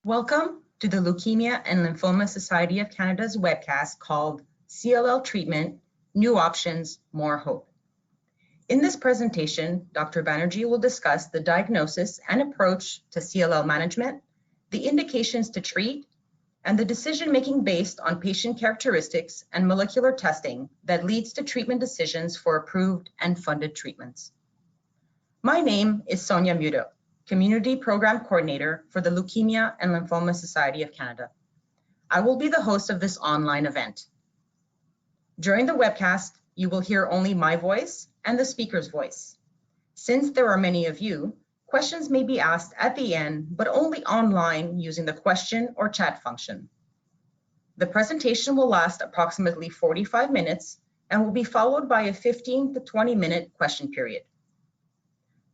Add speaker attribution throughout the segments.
Speaker 1: Welcome to the Leukemia and Lymphoma Society of Canada's webcast called CLL Treatment, New Options, More Hope. In this presentation, Dr. Banerji will discuss the diagnosis and approach to CLL management, the indications to treat, and the decision-making based on patient characteristics and molecular testing that leads to treatment decisions for approved and funded treatments. My name is Sonia Muto, Community Program Coordinator for the Leukemia and Lymphoma Society of Canada. I will be the host of this online event. During the webcast, you will hear only my voice and the speaker's voice. Since there are many of you, questions may be asked at the end, but only online using the question or chat function. The presentation will last approximately 45 minutes and will be followed by a 15 to 20-minute question period.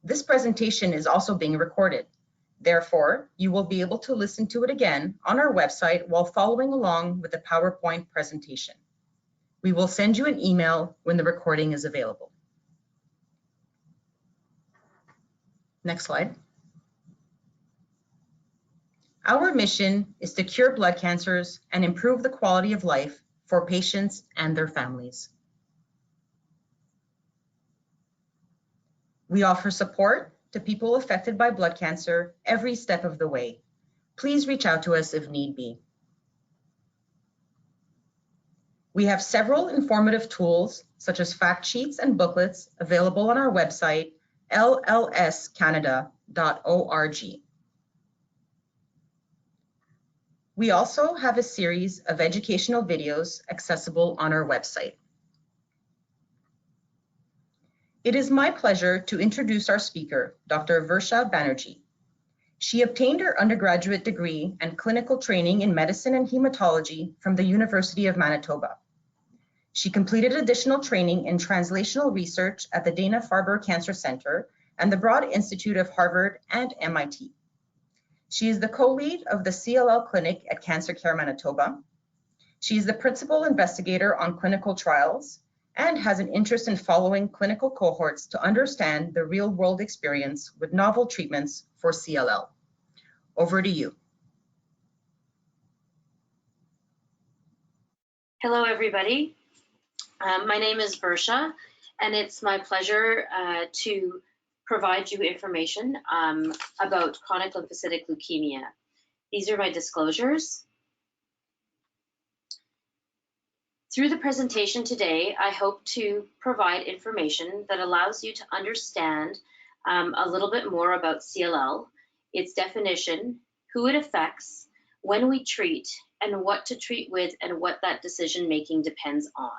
Speaker 1: This presentation is also being recorded. Therefore, you will be able to listen to it again on our website while following along with the PowerPoint presentation. We will send you an email when the recording is available. Next slide. Our mission is to cure blood cancers and improve the quality of life for patients and their families. We offer support to people affected by blood cancer every step of the way. Please reach out to us if need be. We have several informative tools, such as fact sheets and booklets, available on our website, llscanada.org. We also have a series of educational videos accessible on our website. It is my pleasure to introduce our speaker, Dr. Versha Banerji. She obtained her undergraduate degree and clinical training in medicine and hematology from the University of Manitoba. She completed additional training in translational research at the Dana-Farber Cancer Centre and the Broad Institute of Harvard and MIT. She is the co-lead of the CLL Clinic at CancerCare Manitoba. She is the principal investigator on clinical trials and has an interest in following clinical cohorts to understand the real-world experience with novel treatments for CLL. Over to you.
Speaker 2: Hello, everybody. My name is Versha, and it's my pleasure to provide you information about chronic lymphocytic leukemia. These are my disclosures. Through the presentation today, I hope to provide information that allows you to understand a little bit more about CLL, its definition, who it affects, when we treat, and what to treat with, and what that decision-making depends on.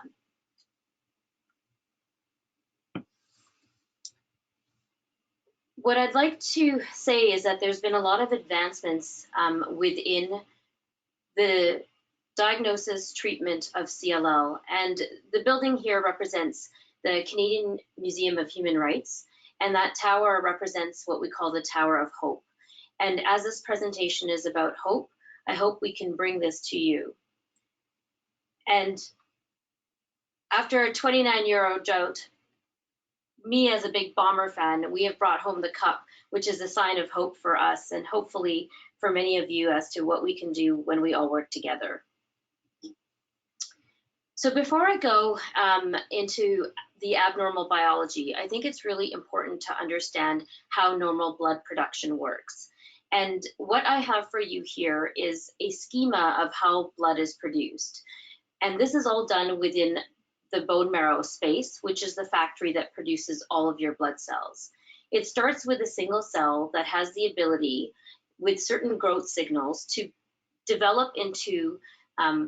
Speaker 2: What I'd like to say is that there's been a lot of advancements within the diagnosis treatment of CLL, and the building here represents the Canadian Museum of Human Rights, and that tower represents what we call the Tower of Hope. And as this presentation is about hope, I hope we can bring this to you. And after a 29-year drought, me as a big Bomber fan, we have brought home the cup, which is a sign of hope for us, and hopefully for many of you as to what we can do when we all work together. So before I go into the abnormal biology, I think it's really important to understand how normal blood production works. And what I have for you here is a schema of how blood is produced. And this is all done within the bone marrow space, which is the factory that produces all of your blood cells. It starts with a single cell that has the ability, with certain growth signals, to develop into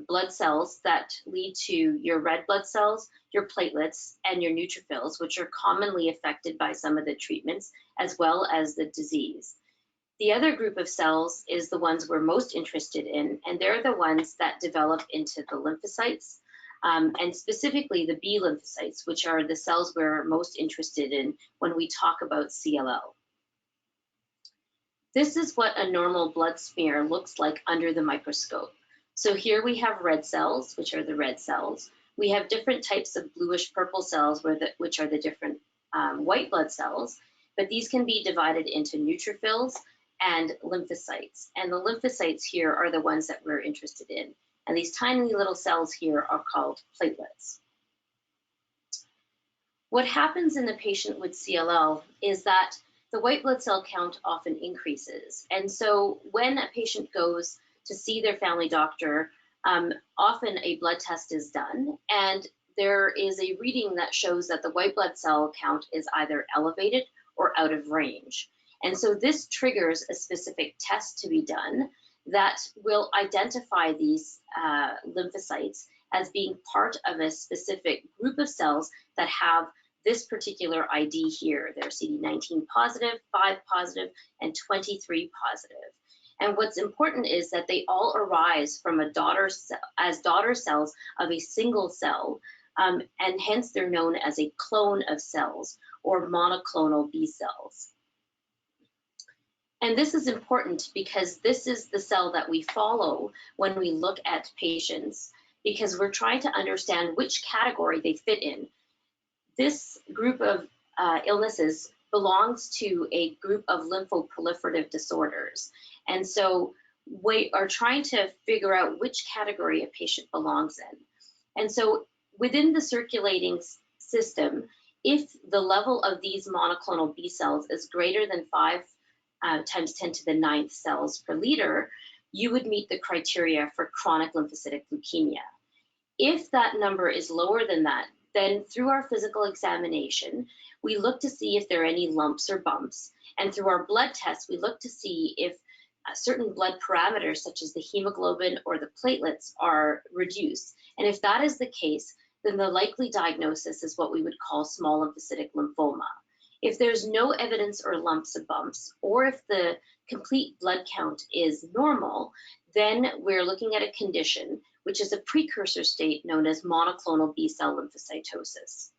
Speaker 2: blood cells that lead to your red blood cells, your platelets, and your neutrophils, which are commonly affected by some of the treatments, as well as the disease. The other group of cells is the ones we're most interested in, and they're the ones that develop into the lymphocytes, and specifically the B lymphocytes, which are the cells we're most interested in when we talk about CLL. This is what a normal blood smear looks like under the microscope. So here we have red cells, which are the red cells. We have different types of bluish purple cells, which are the different white blood cells, but these can be divided into neutrophils and lymphocytes. And the lymphocytes here are the ones that we're interested in. And these tiny little cells here are called platelets. What happens in a patient with CLL is that the white blood cell count often increases. And so when a patient goes to see their family doctor, often a blood test is done, and there is a reading that shows that the white blood cell count is either elevated or out of range. And so this triggers a specific test to be done that will identify these lymphocytes as being part of a specific group of cells that have this particular ID here. They're CD19 positive, 5 positive, and 23 positive. And what's important is that they all arise from a daughter cells of a single cell, and hence they're known as a clone of cells or monoclonal B cells. And this is important because this is the cell that we follow when we look at patients, because we're trying to understand which category they fit in. This group of illnesses belongs to a group of lymphoproliferative disorders. And so we are trying to figure out which category a patient belongs in. And so within the circulating system, if the level of these monoclonal B cells is greater than 5 times 10 to the 9th cells per liter, you would meet the criteria for chronic lymphocytic leukemia. If that number is lower than that, then through our physical examination, we look to see if there are any lumps or bumps. And through our blood tests, we look to see if certain blood parameters, such as the hemoglobin or the platelets, are reduced. And if that is the case, then the likely diagnosis is what we would call small lymphocytic lymphoma. If there's no evidence or lumps or bumps, or if the complete blood count is normal, then we're looking at a condition which is a precursor state known as monoclonal B-cell lymphocytosis.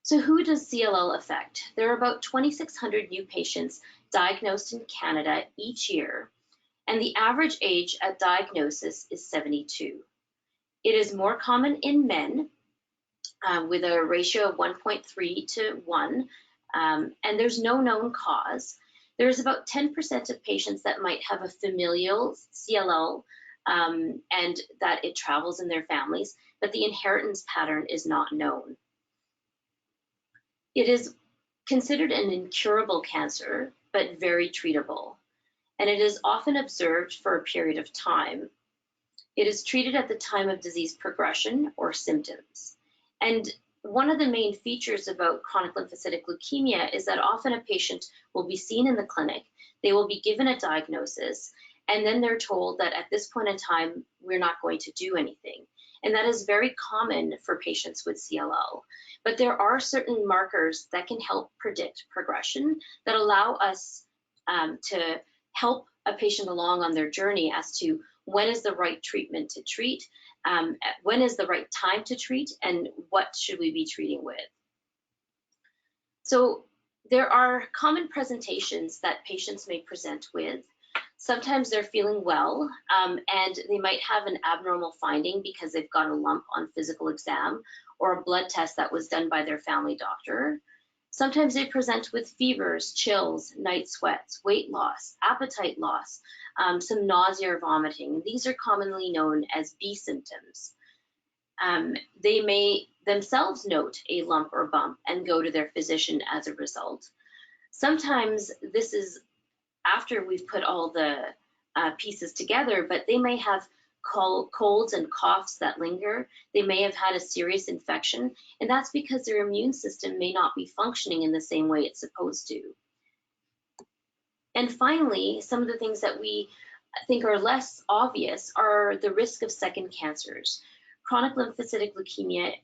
Speaker 2: So who does CLL affect? There are about 2,600 new patients diagnosed in Canada each year, and the average age at diagnosis is 72. It is more common in men, with a ratio of 1.3 to 1, and there's no known cause. There's about 10% of patients that might have a familial CLL, and that it travels in their families, but the inheritance pattern is not known. It is considered an incurable cancer, but very treatable, and it is often observed for a period of time. It is treated at the time of disease progression or symptoms. And one of the main features about chronic lymphocytic leukemia is that often a patient will be seen in the clinic, they will be given a diagnosis, and then they're told that at this point in time, we're not going to do anything. And that is very common for patients with CLL. But there are certain markers that can help predict progression that allow us to help a patient along on their journey as to when is the right treatment to treat, when is the right time to treat, and what should we be treating with. So there are common presentations that patients may present with. Sometimes they're feeling well, and they might have an abnormal finding because they've got a lump on physical exam or a blood test that was done by their family doctor. Sometimes they present with fevers, chills, night sweats, weight loss, appetite loss, some nausea or vomiting. These are commonly known as B symptoms. They may themselves note a lump or bump and go to their physician as a result. Sometimes this is after we've put all the pieces together, but they may have colds and coughs that linger. They may have had a serious infection, and that's because their immune system may not be functioning in the same way it's supposed to. And finally, some of the things that we think are less obvious are the risk of second cancers. Chronic lymphocytic leukemia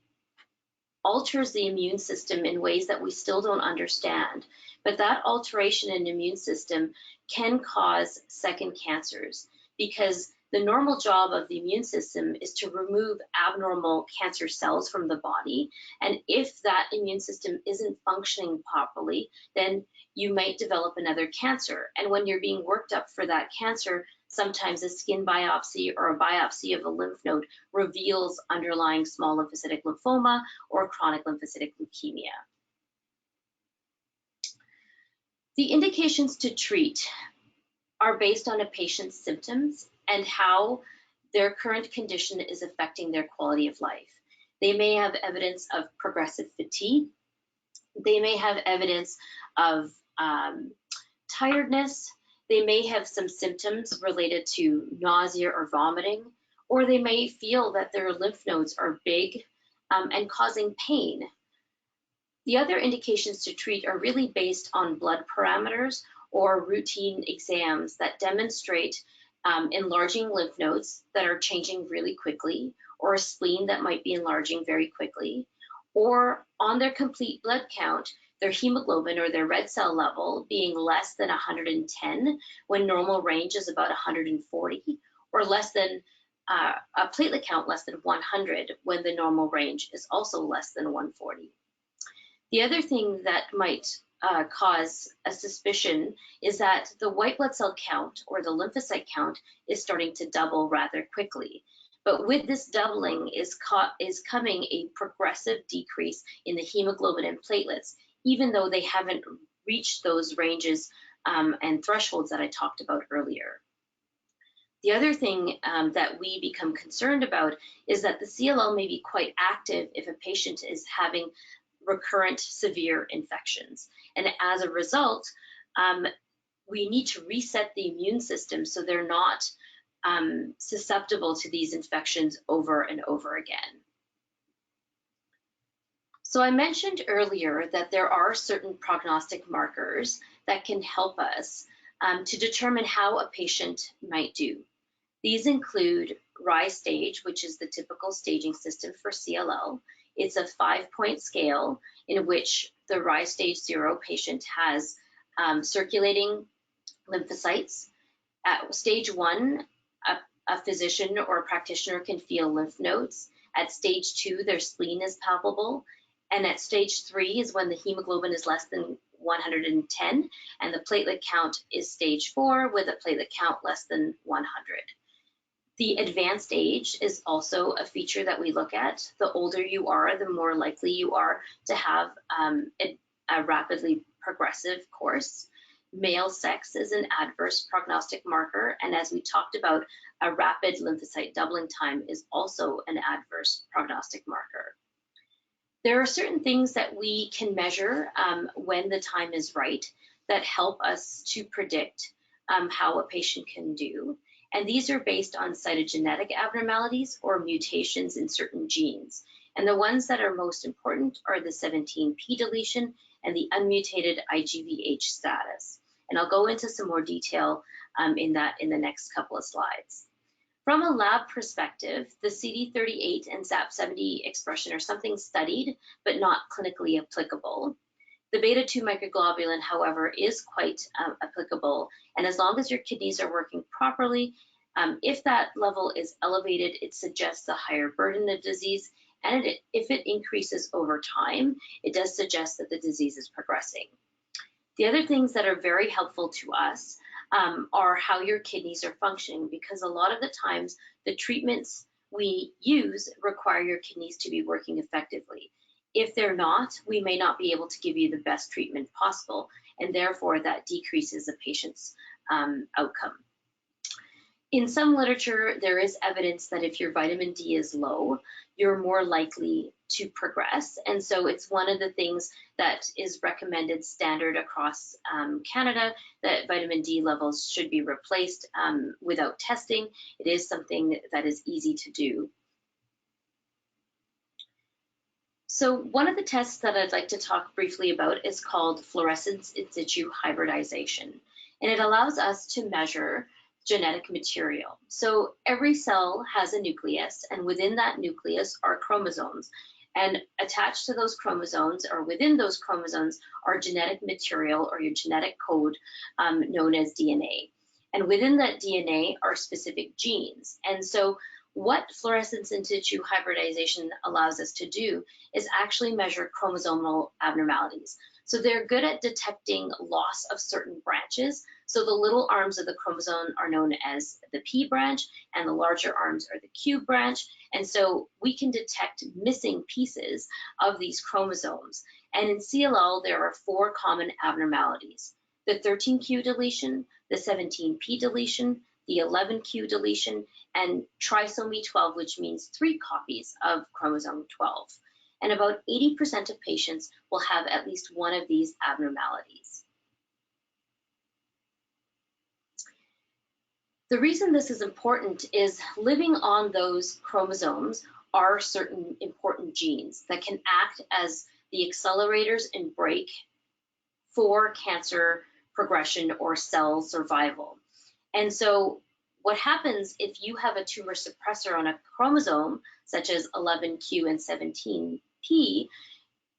Speaker 2: alters the immune system in ways that we still don't understand, but that alteration in the immune system can cause second cancers because the normal job of the immune system is to remove abnormal cancer cells from the body, and if that immune system isn't functioning properly, then you might develop another cancer. And when you're being worked up for that cancer, sometimes a skin biopsy or a biopsy of a lymph node reveals underlying small lymphocytic lymphoma or chronic lymphocytic leukemia. The indications to treat are based on a patient's symptoms and how their current condition is affecting their quality of life. They may have evidence of progressive fatigue. They may have evidence of tiredness. They may have some symptoms related to nausea or vomiting, or they may feel that their lymph nodes are big and causing pain. The other indications to treat are really based on blood parameters or routine exams that demonstrate enlarging lymph nodes that are changing really quickly, or a spleen that might be enlarging very quickly, or on their complete blood count, their hemoglobin or their red cell level being less than 110 when normal range is about 140, or less than a platelet count less than 100 when the normal range is also less than 140. The other thing that might cause a suspicion is that the white blood cell count or the lymphocyte count is starting to double rather quickly. But with this doubling is coming a progressive decrease in the hemoglobin and platelets, even though they haven't reached those ranges and thresholds that I talked about earlier. The other thing that we become concerned about is that the CLL may be quite active if a patient is having recurrent severe infections. And as a result, we need to reset the immune system so they're not susceptible to these infections over and over again. So I mentioned earlier that there are certain prognostic markers that can help us to determine how a patient might do. These include RISE stage, which is the typical staging system for CLL. It's a 5-point scale in which the RISE stage 0 patient has circulating lymphocytes. At stage 1, a physician or a practitioner can feel lymph nodes. At stage 2, their spleen is palpable. And at stage 3 is when the hemoglobin is less than 110, and the platelet count is stage 4 with a platelet count less than 100. The advanced age is also a feature that we look at. The older you are, the more likely you are to have a rapidly progressive course. Male sex is an adverse prognostic marker, and as we talked about, a rapid lymphocyte doubling time is also an adverse prognostic marker. There are certain things that we can measure when the time is right that help us to predict how a patient can do. And these are based on cytogenetic abnormalities or mutations in certain genes. And the ones that are most important are the 17p deletion and the unmutated IGVH status. And I'll go into some more detail in the next couple of slides. From a lab perspective, the CD38 and ZAP70 expression are something studied, but not clinically applicable. The beta-2 microglobulin, however, is quite applicable, and as long as your kidneys are working properly, if that level is elevated, it suggests a higher burden of disease, and if it increases over time, it does suggest that the disease is progressing. The other things that are very helpful to us are how your kidneys are functioning, because a lot of the times the treatments we use require your kidneys to be working effectively. If they're not, we may not be able to give you the best treatment possible, and therefore that decreases a patient's outcome. In some literature, there is evidence that if your vitamin D is low, you're more likely to progress. And so it's one of the things that is recommended standard across Canada, that vitamin D levels should be replaced without testing. It is something that is easy to do. So one of the tests that I'd like to talk briefly about is called fluorescence in situ hybridization. And it allows us to measure genetic material. So every cell has a nucleus, and within that nucleus are chromosomes. And attached to those chromosomes, or within those chromosomes, are genetic material or your genetic code known as DNA. And within that DNA are specific genes. And so what fluorescence in situ hybridization allows us to do is actually measure chromosomal abnormalities. So they're good at detecting loss of certain branches. So the little arms of the chromosome are known as the P branch, and the larger arms are the Q branch. And so we can detect missing pieces of these chromosomes. And in CLL, there are 4 common abnormalities. the 13q deletion, the 17p deletion, the 11q deletion, and trisomy 12, which means 3 copies of chromosome 12. And about 80% of patients will have at least one of these abnormalities. The reason this is important is living on those chromosomes are certain important genes that can act as the accelerators and brake for cancer progression or cell survival. And so what happens if you have a tumor suppressor on a chromosome, such as 11q and 17p,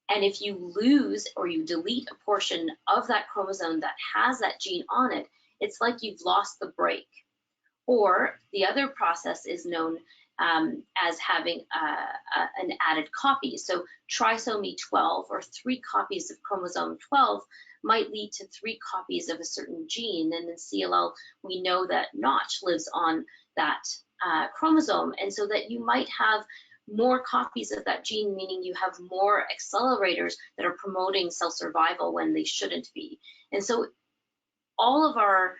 Speaker 2: and if you lose or you delete a portion of that chromosome that has that gene on it, it's like you've lost the brake. Or the other process is known as having an added copy. So trisomy 12, or 3 copies of chromosome 12, might lead to 3 copies of a certain gene. And in CLL, we know that Notch lives on that chromosome, and so that you might have more copies of that gene, meaning you have more accelerators that are promoting cell survival when they shouldn't be. And so all of our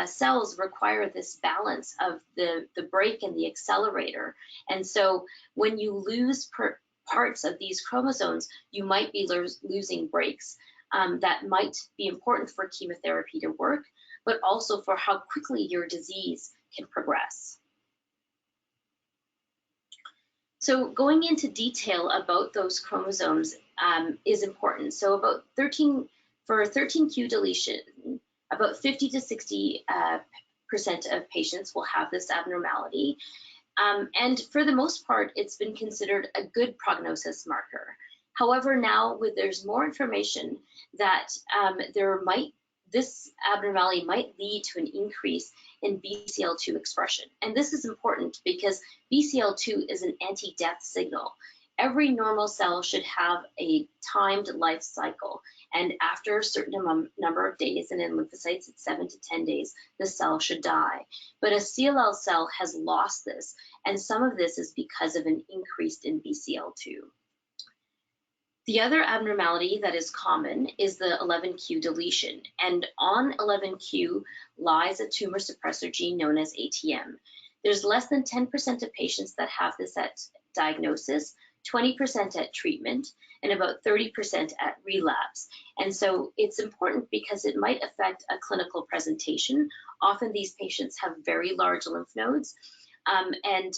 Speaker 2: cells require this balance of the brake and the accelerator. And so when you lose parts of these chromosomes, you might be losing brakes that might be important for chemotherapy to work, but also for how quickly your disease can progress. So going into detail about those chromosomes is important. So about 13q deletion, about 50 to 60% of patients will have this abnormality. And for the most part, it's been considered a good prognosis marker. However, now there's more information that this abnormality might lead to an increase in BCL2 expression. And this is important because BCL2 is an anti-death signal. Every normal cell should have a timed life cycle. And after a certain number of days, and in lymphocytes it's 7 to 10 days, the cell should die. But a CLL cell has lost this, and some of this is because of an increase in BCL2. The other abnormality that is common is the 11q deletion, and on 11q lies a tumor suppressor gene known as ATM. There's less than 10% of patients that have this at diagnosis, 20% at treatment, and about 30% at relapse. And so it's important because it might affect a clinical presentation. Often these patients have very large lymph nodes, and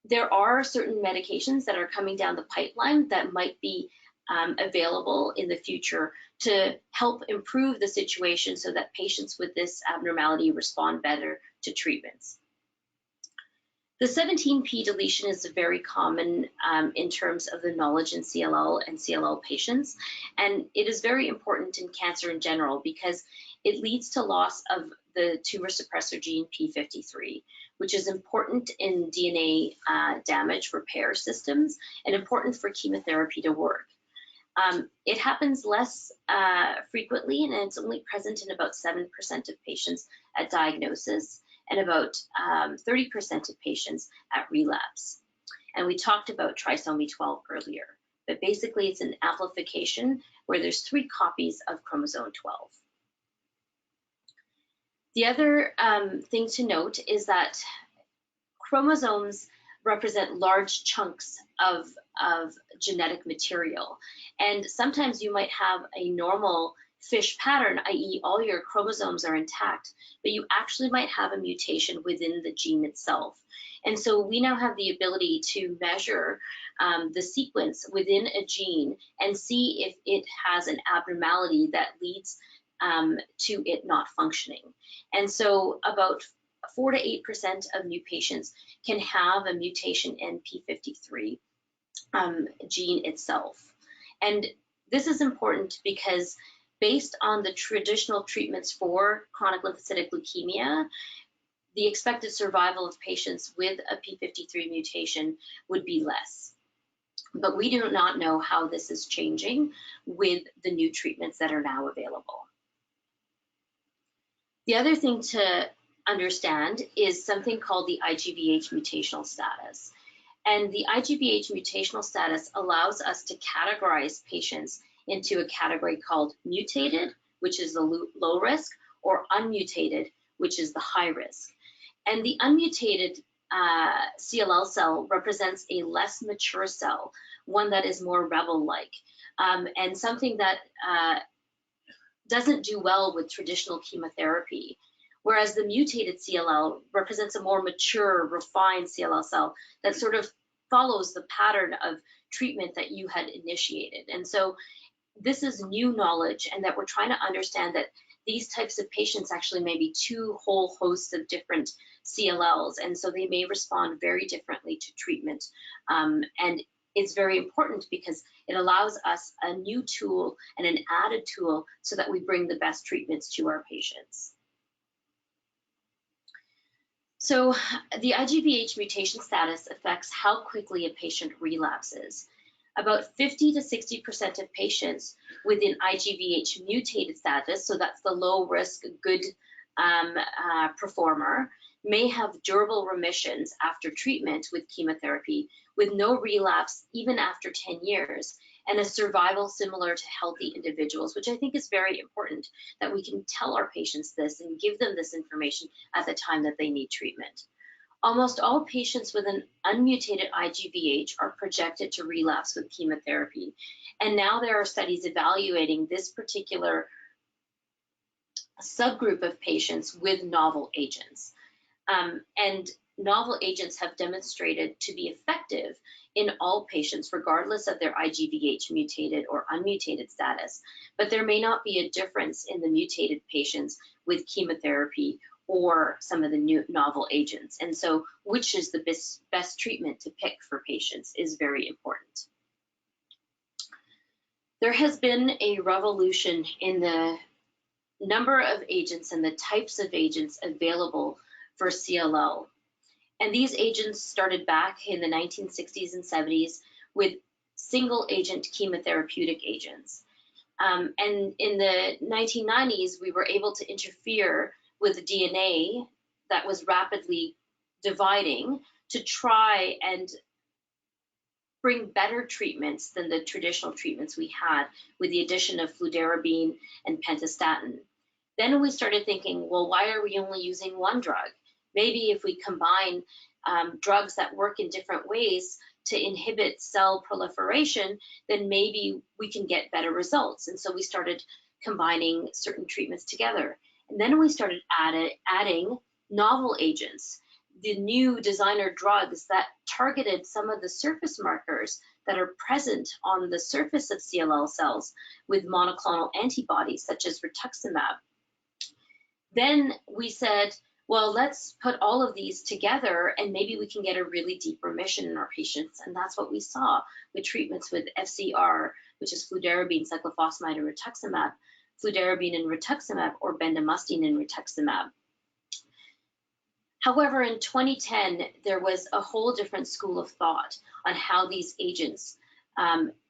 Speaker 2: there are certain medications that are coming down the pipeline that might be available in the future to help improve the situation so that patients with this abnormality respond better to treatments. The 17p deletion is very common in terms of the knowledge in CLL and CLL patients, and it is very important in cancer in general because it leads to loss of the tumor suppressor gene P53, which is important in DNA damage repair systems and important for chemotherapy to work. It happens less frequently, and it's only present in about 7% of patients at diagnosis and about 30% of patients at relapse. And we talked about trisomy 12 earlier, but basically it's an amplification where there's 3 copies of chromosome 12. The other thing to note is that chromosomes represent large chunks of genetic material. And sometimes you might have a normal fish pattern, i.e. all your chromosomes are intact, but you actually might have a mutation within the gene itself. And so we now have the ability to measure the sequence within a gene and see if it has an abnormality that leads to it not functioning. And so about 4 to 8% of new patients can have a mutation in P53 gene itself. And this is important because based on the traditional treatments for chronic lymphocytic leukemia, the expected survival of patients with a P53 mutation would be less. But we do not know how this is changing with the new treatments that are now available. The other thing to understand is something called the IGVH mutational status. And the IGVH mutational status allows us to categorize patients into a category called mutated, which is the low risk, or unmutated, which is the high risk. And the unmutated CLL cell represents a less mature cell, one that is more rebel-like, and something that doesn't do well with traditional chemotherapy. Whereas the mutated CLL represents a more mature, refined CLL cell that sort of follows the pattern of treatment that you had initiated. And so this is new knowledge, and that we're trying to understand that these types of patients actually may be two whole hosts of different CLLs, and so they may respond very differently to treatment. And it's very important because it allows us a new tool and an added tool so that we bring the best treatments to our patients. So the IGVH mutation status affects how quickly a patient relapses. About 50 to 60% of patients with an IGVH mutated status, so that's the low risk, good performer, may have durable remissions after treatment with chemotherapy with no relapse even after 10 years, and a survival similar to healthy individuals, which I think is very important, that we can tell our patients this and give them this information at the time that they need treatment. Almost all patients with an unmutated IGVH are projected to relapse with chemotherapy, and now there are studies evaluating this particular subgroup of patients with novel agents. And novel agents have demonstrated to be effective in all patients, regardless of their IGVH mutated or unmutated status. But there may not be a difference in the mutated patients with chemotherapy or some of the new novel agents. And so which is the best treatment to pick for patients is very important. There has been a revolution in the number of agents and the types of agents available for CLL. And these agents started back in the 1960s and 70s with single agent chemotherapeutic agents. And in the 1990s, we were able to interfere with the DNA that was rapidly dividing to try and bring better treatments than the traditional treatments we had with the addition of fludarabine and pentostatin. Then we started thinking, well, why are we only using one drug? Maybe if we combine drugs that work in different ways to inhibit cell proliferation, then maybe we can get better results. And so we started combining certain treatments together. And then we started adding novel agents, the new designer drugs that targeted some of the surface markers that are present on the surface of CLL cells with monoclonal antibodies, such as rituximab. Then we said, well, let's put all of these together and maybe we can get a really deep remission in our patients. And that's what we saw with treatments with FCR, which is fludarabine, cyclophosphamide, and rituximab, fludarabine and rituximab, or bendamustine and rituximab. However, in 2010, there was a whole different school of thought on how these agents,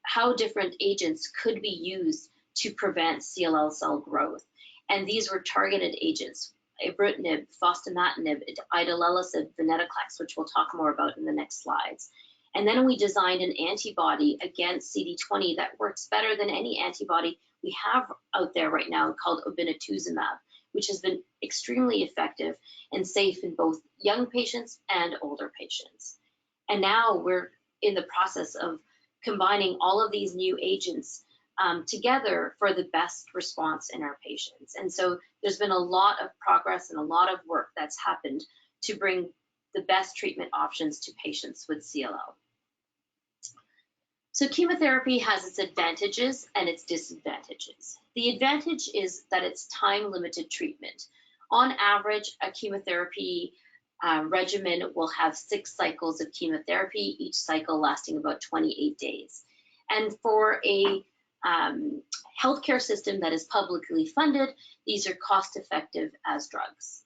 Speaker 2: how different agents could be used to prevent CLL cell growth. And these were targeted agents, ibrutinib, fostamatinib, idelalisib, venetoclax, which we'll talk more about in the next slides. And then we designed an antibody against CD20 that works better than any antibody we have out there right now, called obinutuzumab, which has been extremely effective and safe in both young patients and older patients. And now we're in the process of combining all of these new agents together for the best response in our patients. And so there's been a lot of progress and a lot of work that's happened to bring the best treatment options to patients with CLL. So chemotherapy has its advantages and its disadvantages. The advantage is that it's time-limited treatment. On average, a chemotherapy regimen will have 6 cycles of chemotherapy, each cycle lasting about 28 days. And for a healthcare system that is publicly funded, these are cost-effective as drugs.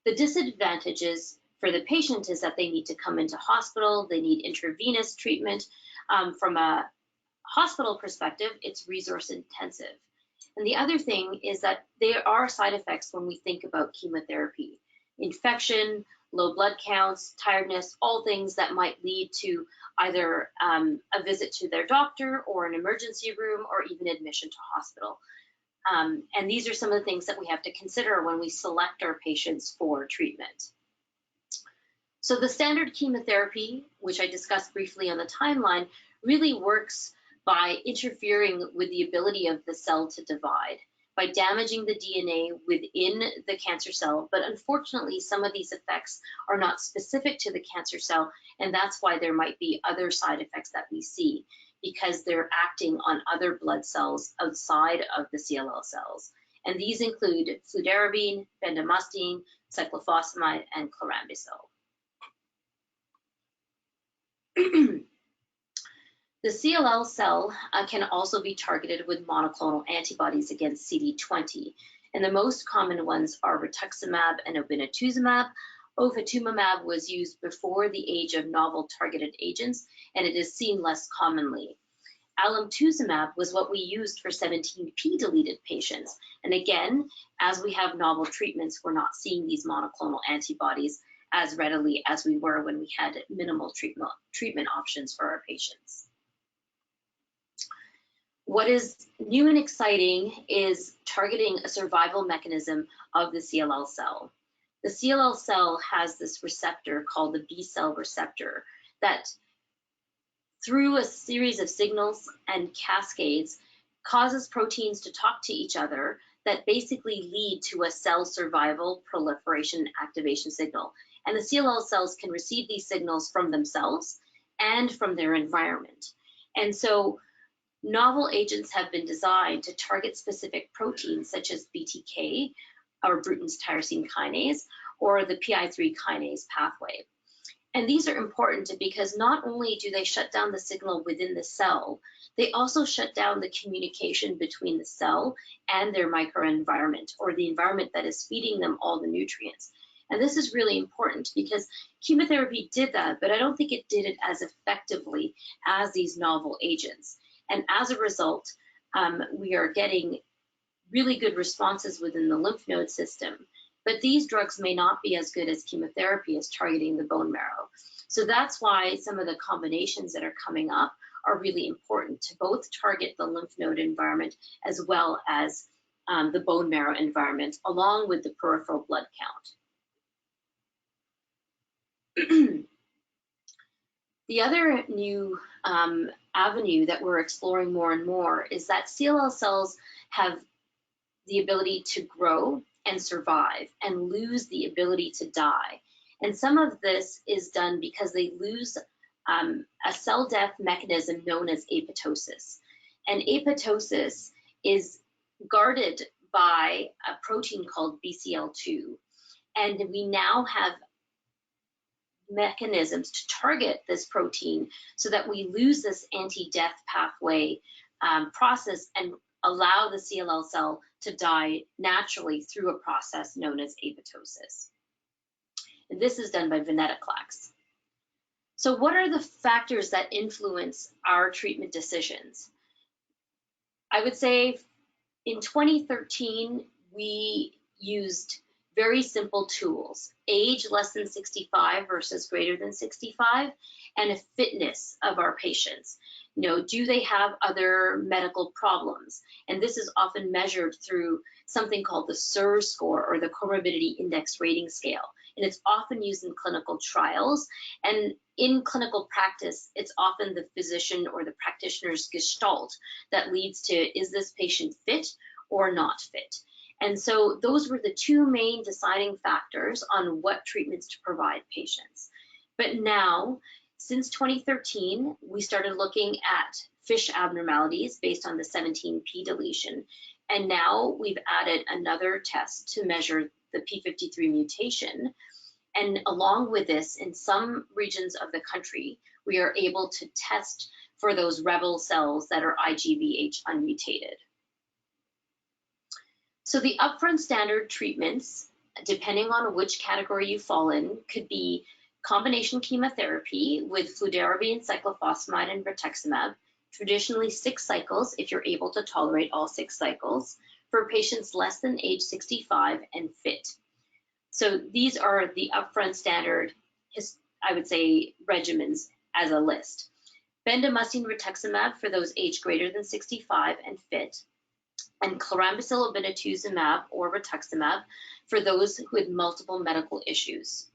Speaker 2: The disadvantages for the patient is that they need to come into hospital, they need intravenous treatment. From a hospital perspective, it's resource intensive. And the other thing is that there are side effects when we think about chemotherapy. Infection, low blood counts, tiredness, all things that might lead to either a visit to their doctor or an emergency room or even admission to hospital. And these are some of the things that we have to consider when we select our patients for treatment. So the standard chemotherapy, which I discussed briefly on the timeline, really works by interfering with the ability of the cell to divide, by damaging the DNA within the cancer cell. But unfortunately, some of these effects are not specific to the cancer cell, and that's why there might be other side effects that we see, because they're acting on other blood cells outside of the CLL cells. And these include fludarabine, bendamustine, cyclophosphamide, and chlorambucil. The CLL cell can also be targeted with monoclonal antibodies against CD20, and the most common ones are rituximab and obinutuzumab. Ofatumumab was used before the age of novel targeted agents, and it is seen less commonly. Alemtuzumab was what we used for 17p deleted patients, and again, as we have novel treatments, we're not seeing these monoclonal antibodies as readily as we were when we had minimal treatment options for our patients. What is new and exciting is targeting a survival mechanism of the CLL cell. The CLL cell has this receptor called the B cell receptor that, through a series of signals and cascades, causes proteins to talk to each other that basically lead to a cell survival, proliferation, activation signal. And the CLL cells can receive these signals from themselves and from their environment. And so novel agents have been designed to target specific proteins such as BTK, or Bruton's tyrosine kinase, or the PI3 kinase pathway. And these are important because not only do they shut down the signal within the cell, they also shut down the communication between the cell and their microenvironment, or the environment that is feeding them all the nutrients. And this is really important because chemotherapy did that, but I don't think it did it as effectively as these novel agents. And as a result, we are getting really good responses within the lymph node system. But these drugs may not be as good as chemotherapy as targeting the bone marrow. So that's why some of the combinations that are coming up are really important to both target the lymph node environment as well as the bone marrow environment, along with the peripheral blood count. The other new avenue that we're exploring more and more is that CLL cells have the ability to grow and survive and lose the ability to die. And some of this is done because they lose a cell death mechanism known as apoptosis. And apoptosis is guarded by a protein called BCL2. And we now have mechanisms to target this protein so that we lose this anti-death pathway process and allow the CLL cell to die naturally through a process known as apoptosis. And this is done by venetoclax. So what are the factors that influence our treatment decisions? I would say in 2013, we used very simple tools: age less than 65 versus greater than 65, and a fitness of our patients. You know, do they have other medical problems? And this is often measured through something called the SIR score, or the Comorbidity Index Rating Scale. And it's often used in clinical trials. And in clinical practice, it's often the physician or the practitioner's gestalt that leads to, is this patient fit or not fit? And so those were the two main deciding factors on what treatments to provide patients. But now, since 2013, we started looking at FISH abnormalities based on the 17p deletion. And now we've added another test to measure the p53 mutation. And along with this, in some regions of the country, we are able to test for those rebel cells that are IGVH unmutated. So the upfront standard treatments, depending on which category you fall in, could be combination chemotherapy with fludarabine, cyclophosphamide, and rituximab, traditionally 6 cycles if you're able to tolerate all 6 cycles, for patients less than age 65 and fit. So these are the upfront standard, I would say, regimens as a list. Bendamustine rituximab for those age greater than 65 and fit. and chlorambucil obinutuzumab or rituximab for those who had multiple medical issues.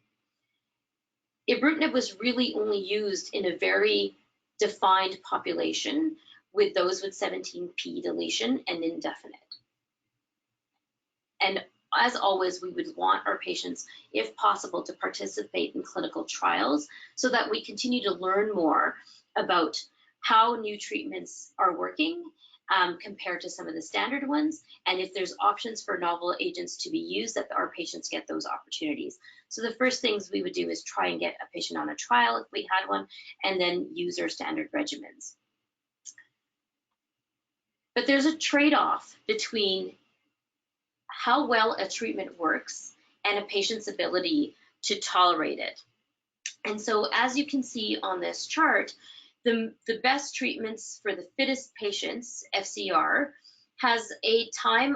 Speaker 2: Ibrutinib was really only used in a very defined population with those with 17p deletion and indefinite. And as always, we would want our patients, if possible, to participate in clinical trials so that we continue to learn more about how new treatments are working compared to some of the standard ones, and if there's options for novel agents to be used, that our patients get those opportunities. So the first things we would do is try and get a patient on a trial if we had one, and then use our standard regimens. But there's a trade-off between how well a treatment works and a patient's ability to tolerate it. And so as you can see on this chart, the best treatments for the fittest patients, FCR, has a time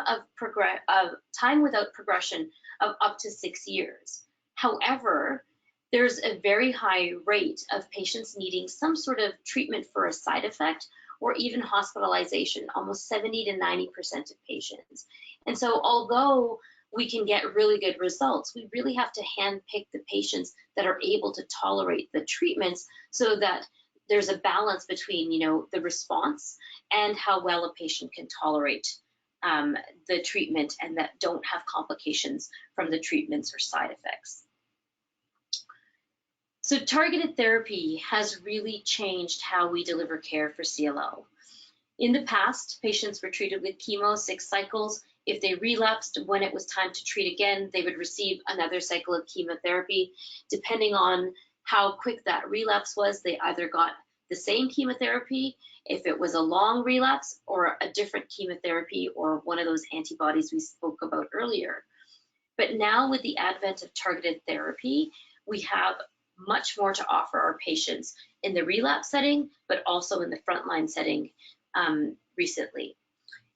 Speaker 2: without progression of up to 6 years. However, there's a very high rate of patients needing some sort of treatment for a side effect or even hospitalization, almost 70 to 90% of patients. And so although we can get really good results, we really have to handpick the patients that are able to tolerate the treatments so that there's a balance between, the response and how well a patient can tolerate the treatment and that don't have complications from the treatments or side effects. So targeted therapy has really changed how we deliver care for CLL. In the past, patients were treated with chemo 6 cycles. If they relapsed, when it was time to treat again, they would receive another cycle of chemotherapy. Depending on how quick that relapse was, they either got the same chemotherapy, if it was a long relapse, or a different chemotherapy or one of those antibodies we spoke about earlier. But now with the advent of targeted therapy, we have much more to offer our patients in the relapse setting, but also in the frontline setting recently.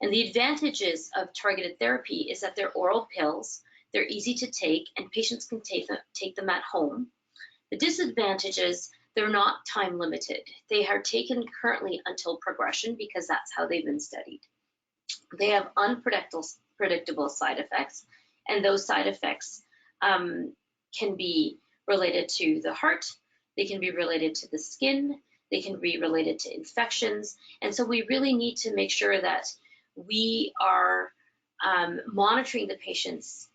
Speaker 2: And the advantages of targeted therapy is that they're oral pills, they're easy to take, and patients can take them at home. The disadvantages, they're not time limited. They are taken currently until progression because that's how they've been studied. They have unpredictable side effects, and those side effects can be related to the heart, they can be related to the skin, they can be related to infections. And so we really need to make sure that we are monitoring the patients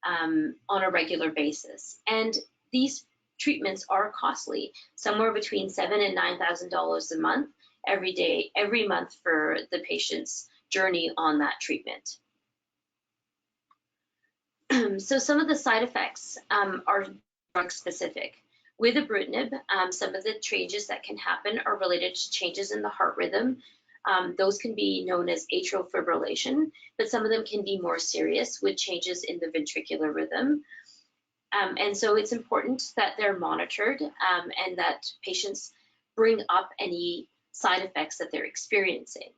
Speaker 2: on a regular basis. And these treatments are costly, somewhere between $7,000 and $9,000 a month, every month for the patient's journey on that treatment. So some of the side effects are drug specific. With ibrutinib, some of the changes that can happen are related to changes in the heart rhythm. Those can be known as atrial fibrillation, but some of them can be more serious with changes in the ventricular rhythm. And so it's important that they're monitored and that patients bring up any side effects that they're experiencing.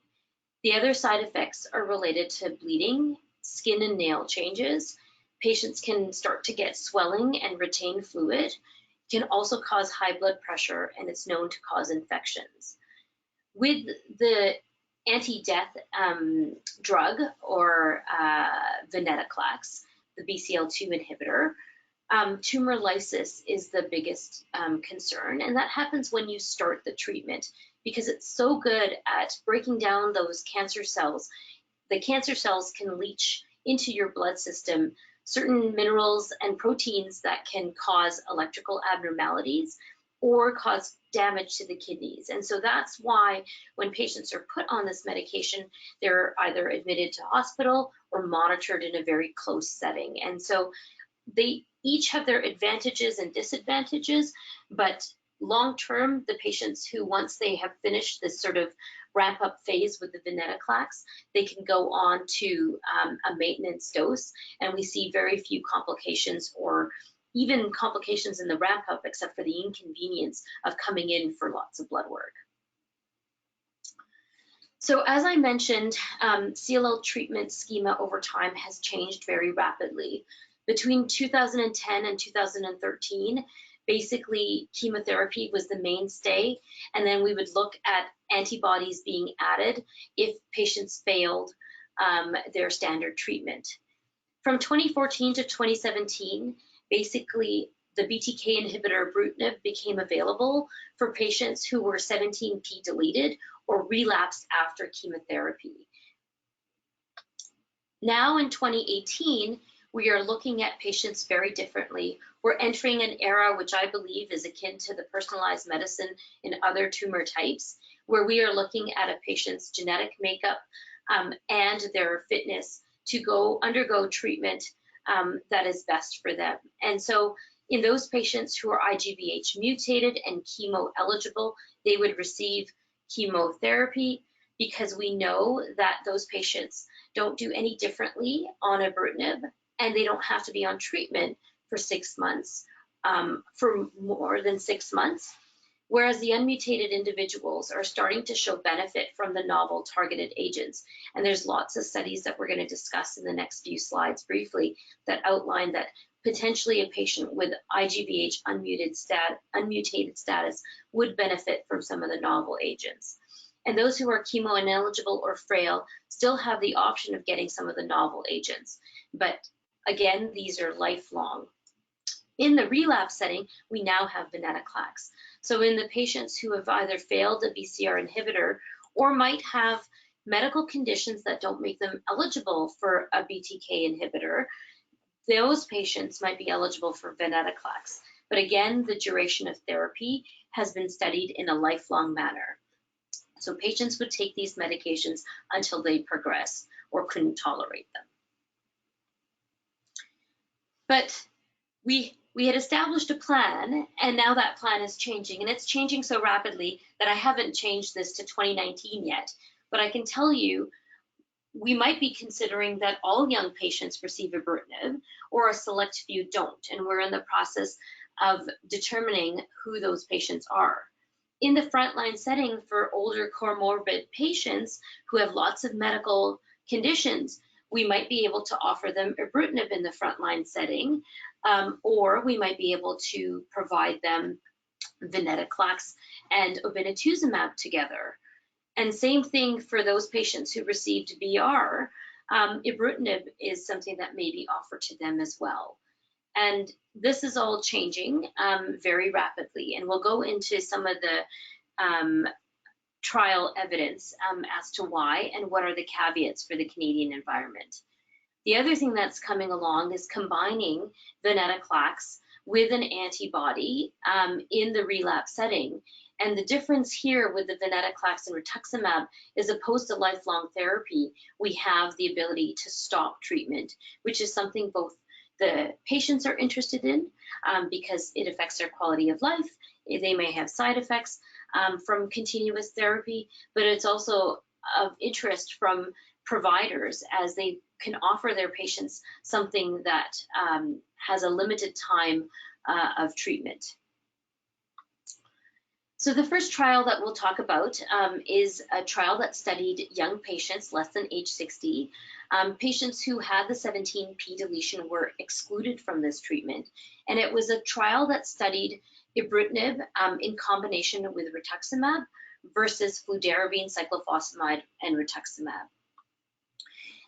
Speaker 2: The other side effects are related to bleeding, skin and nail changes. Patients can start to get swelling and retain fluid. It can also cause high blood pressure, and it's known to cause infections. With the anti-death drug or venetoclax, the BCL2 inhibitor, tumor lysis is the biggest concern, and that happens when you start the treatment because it's so good at breaking down those cancer cells. The cancer cells can leach into your blood system certain minerals and proteins that can cause electrical abnormalities or cause damage to the kidneys. And so that's why when patients are put on this medication, they're either admitted to hospital or monitored in a very close setting. And so they each have their advantages and disadvantages, but long-term, the patients who, once they have finished this sort of ramp-up phase with the venetoclax, they can go on to a maintenance dose, and we see very few complications or even complications in the ramp-up, except for the inconvenience of coming in for lots of blood work. So as I mentioned, CLL treatment schema over time has changed very rapidly. Between 2010 and 2013, basically chemotherapy was the mainstay, and then we would look at antibodies being added if patients failed their standard treatment. From 2014 to 2017, basically the BTK inhibitor ibrutinib became available for patients who were 17p deleted or relapsed after chemotherapy. Now in 2018, we are looking at patients very differently. We're entering an era which I believe is akin to the personalized medicine in other tumor types, where we are looking at a patient's genetic makeup and their fitness to undergo treatment that is best for them. And so in those patients who are IGVH mutated and chemo eligible, they would receive chemotherapy, because we know that those patients don't do any differently on ibrutinib, and they don't have to be on treatment for 6 months, for more than 6 months. Whereas the unmutated individuals are starting to show benefit from the novel targeted agents. And there's lots of studies that we're going to discuss in the next few slides briefly that outline that potentially a patient with IGVH unmutated status would benefit from some of the novel agents. And those who are chemo ineligible or frail still have the option of getting some of the novel agents. But again, these are lifelong. In the relapse setting, we now have venetoclax. So in the patients who have either failed a BCR inhibitor or might have medical conditions that don't make them eligible for a BTK inhibitor, those patients might be eligible for venetoclax. But again, the duration of therapy has been studied in a lifelong manner. So patients would take these medications until they progress or couldn't tolerate them. But we had established a plan, and now that plan is changing, and it's changing so rapidly that I haven't changed this to 2019 yet. But I can tell you, we might be considering that all young patients receive ibrutinib, or a select few don't, and we're in the process of determining who those patients are. In the frontline setting for older comorbid patients who have lots of medical conditions, we might be able to offer them ibrutinib in the frontline setting, or we might be able to provide them venetoclax and obinutuzumab together. And same thing for those patients who received BR, ibrutinib is something that may be offered to them as well. And this is all changing very rapidly, and we'll go into some of the trial evidence as to why and what are the caveats for the Canadian environment. The other thing that's coming along is combining venetoclax with an antibody in the relapse setting. And the difference here with the venetoclax and rituximab is, opposed to lifelong therapy, we have the ability to stop treatment, which is something both the patients are interested in because it affects their quality of life. They may have side effects from continuous therapy, but it's also of interest from providers as they can offer their patients something that has a limited time of treatment. So the first trial that we'll talk about is a trial that studied young patients less than age 60. Patients who had the 17p deletion were excluded from this treatment. And it was a trial that studied ibrutinib in combination with rituximab versus fludarabine, cyclophosphamide, and rituximab.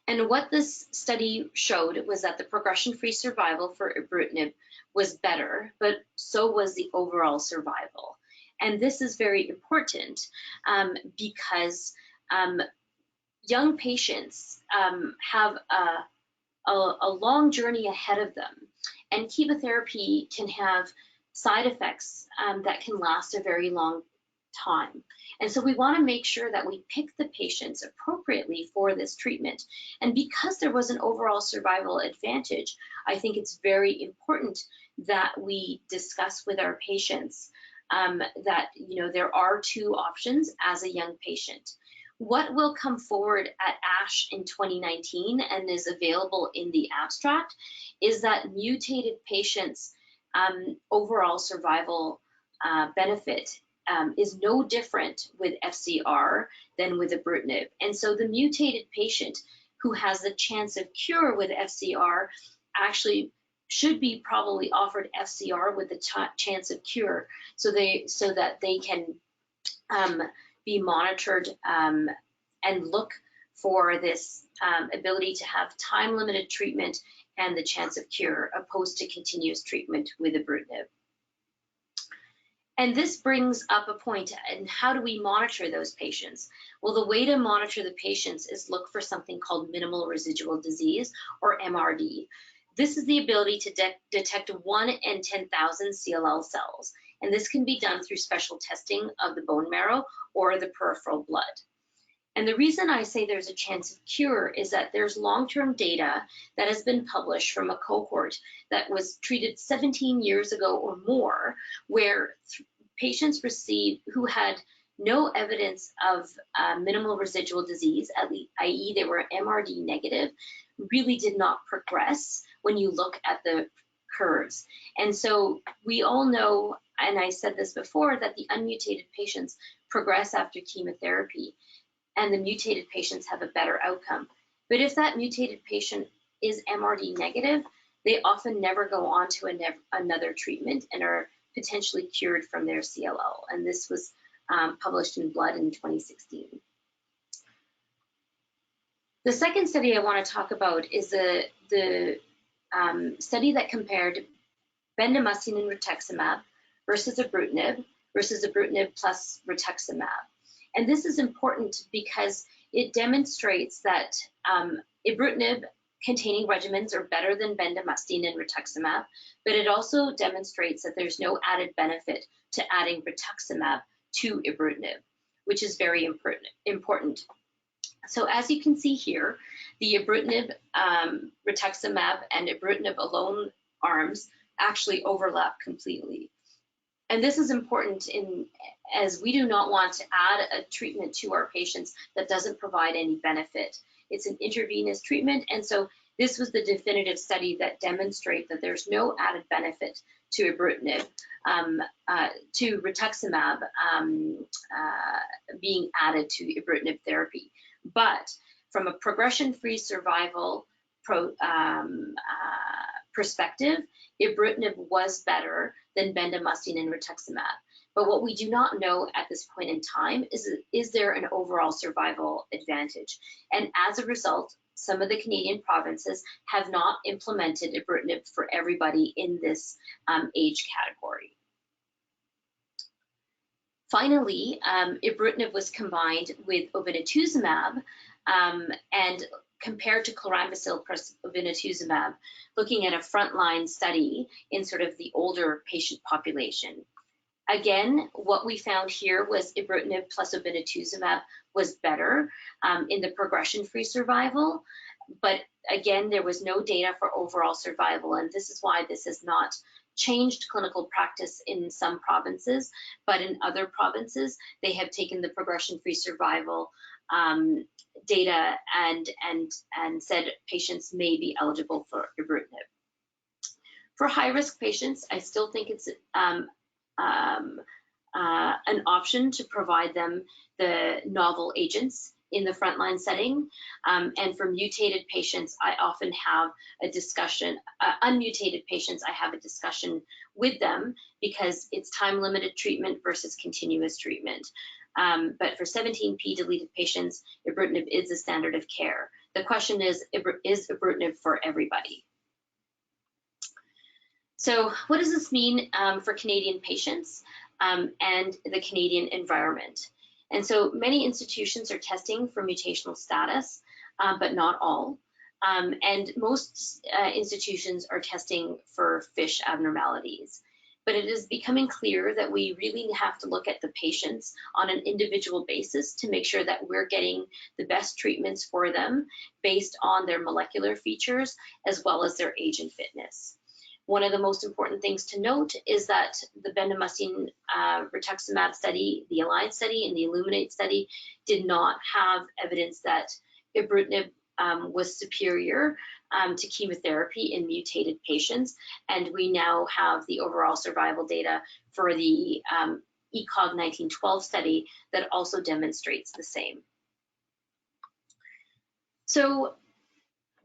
Speaker 2: And what this study showed was that the progression-free survival for ibrutinib was better, but so was the overall survival. And this is very important because young patients have a long journey ahead of them, and chemotherapy can have side effects that can last a very long time. And so we want to make sure that we pick the patients appropriately for this treatment. And because there was an overall survival advantage, I think it's very important that we discuss with our patients that there are two options as a young patient. What will come forward at ASH in 2019 and is available in the abstract is that mutated patients' overall survival benefit is no different with FCR than with ibrutinib. And so the mutated patient who has the chance of cure with FCR actually should be probably offered FCR with the chance of cure, so that they can be monitored and look for this ability to have time-limited treatment and the chance of cure, opposed to continuous treatment with ibrutinib. And this brings up a point, and how do we monitor those patients? Well, the way to monitor the patients is look for something called minimal residual disease, or MRD. This is the ability to detect 1 in 10,000 CLL cells, and this can be done through special testing of the bone marrow or the peripheral blood. And the reason I say there's a chance of cure is that there's long-term data that has been published from a cohort that was treated 17 years ago or more, where patients who had no evidence of minimal residual disease, i.e. they were MRD negative, really did not progress when you look at the curves. And so we all know, and I said this before, that the unmutated patients progress after chemotherapy, and the mutated patients have a better outcome. But if that mutated patient is MRD negative, they often never go on to another treatment and are potentially cured from their CLL. And this was published in Blood in 2016. The second study I want to talk about is the study that compared bendamustine and rituximab versus ibrutinib plus rituximab. And this is important because it demonstrates that ibrutinib containing regimens are better than bendamustine and rituximab, but it also demonstrates that there's no added benefit to adding rituximab to ibrutinib, which is very important. So as you can see here, the ibrutinib, rituximab, and ibrutinib alone arms actually overlap completely. And this is important as we do not want to add a treatment to our patients that doesn't provide any benefit. It's an intravenous treatment, and so this was the definitive study that demonstrates that there's no added benefit to ibrutinib, to rituximab being added to ibrutinib therapy. But from a progression-free survival perspective, ibrutinib was better than bendamustine and rituximab. But what we do not know at this point in time is there an overall survival advantage? And as a result, some of the Canadian provinces have not implemented ibrutinib for everybody in this age category. Finally, ibrutinib was combined with obinutuzumab and compared to chlorambucil plus obinutuzumab, looking at a frontline study in sort of the older patient population. Again, what we found here was ibrutinib plus obinutuzumab was better in the progression-free survival, but again, there was no data for overall survival, and this is why this has not changed clinical practice in some provinces, but in other provinces, they have taken the progression-free survival data and said patients may be eligible for ibrutinib. For high-risk patients, I still think it's an option to provide them the novel agents in the frontline setting. And for mutated patients, I often have a discussion, unmutated patients, I have a discussion with them because it's time-limited treatment versus continuous treatment. But for 17p deleted patients, ibrutinib is the standard of care. The question is ibrutinib for everybody? So what does this mean for Canadian patients and the Canadian environment? And so many institutions are testing for mutational status, but not all. And most institutions are testing for FISH abnormalities. But it is becoming clear that we really have to look at the patients on an individual basis to make sure that we're getting the best treatments for them based on their molecular features as well as their age and fitness. One of the most important things to note is that the bendamustine rituximab study, the ALIGN study, and the ILLUMINATE study did not have evidence that ibrutinib was superior to chemotherapy in mutated patients, and we now have the overall survival data for the ECOG 1912 study that also demonstrates the same. So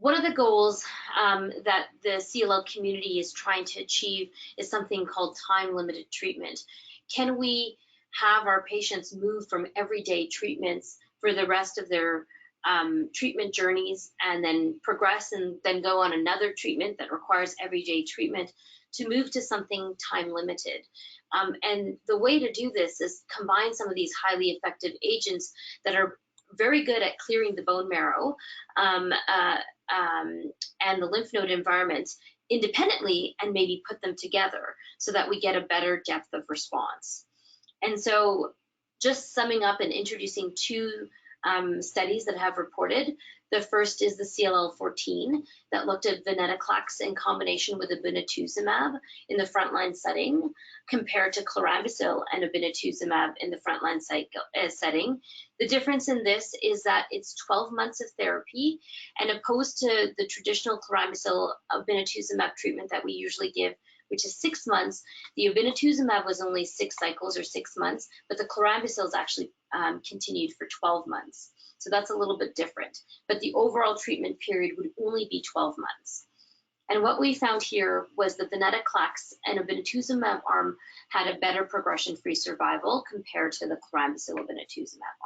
Speaker 2: one of the goals that the CLL community is trying to achieve is something called time-limited treatment. Can we have our patients move from everyday treatments for the rest of their treatment journeys and then progress and then go on another treatment that requires everyday treatment to move to something time limited. And the way to do this is combine some of these highly effective agents that are very good at clearing the bone marrow and the lymph node environment independently, and maybe put them together so that we get a better depth of response. And so just summing up and introducing two studies that have reported. The first is the CLL14 that looked at venetoclax in combination with obinutuzumab in the frontline setting compared to chlorambucil and obinutuzumab in the frontline setting. The difference in this is that it's 12 months of therapy, and opposed to the traditional chlorambucil obinutuzumab treatment that we usually give, which is 6 months, the obinutuzumab was only 6 cycles or 6 months, but the chlorambucil is actually continued for 12 months. So that's a little bit different, but the overall treatment period would only be 12 months. And what we found here was that the venetoclax and obinutuzumab arm had a better progression-free survival compared to the chlorambucil obinutuzumab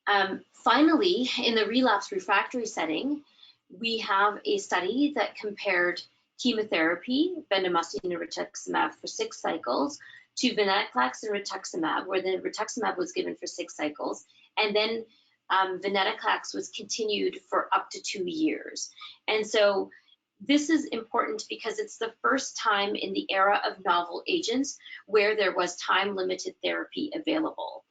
Speaker 2: arm. Finally, in the relapse refractory setting, we have a study that compared chemotherapy, bendamustine and rituximab for 6 cycles, to venetoclax and rituximab, where the rituximab was given for 6 cycles, and then venetoclax was continued for up to 2 years. And so this is important because it's the first time in the era of novel agents where there was time-limited therapy available.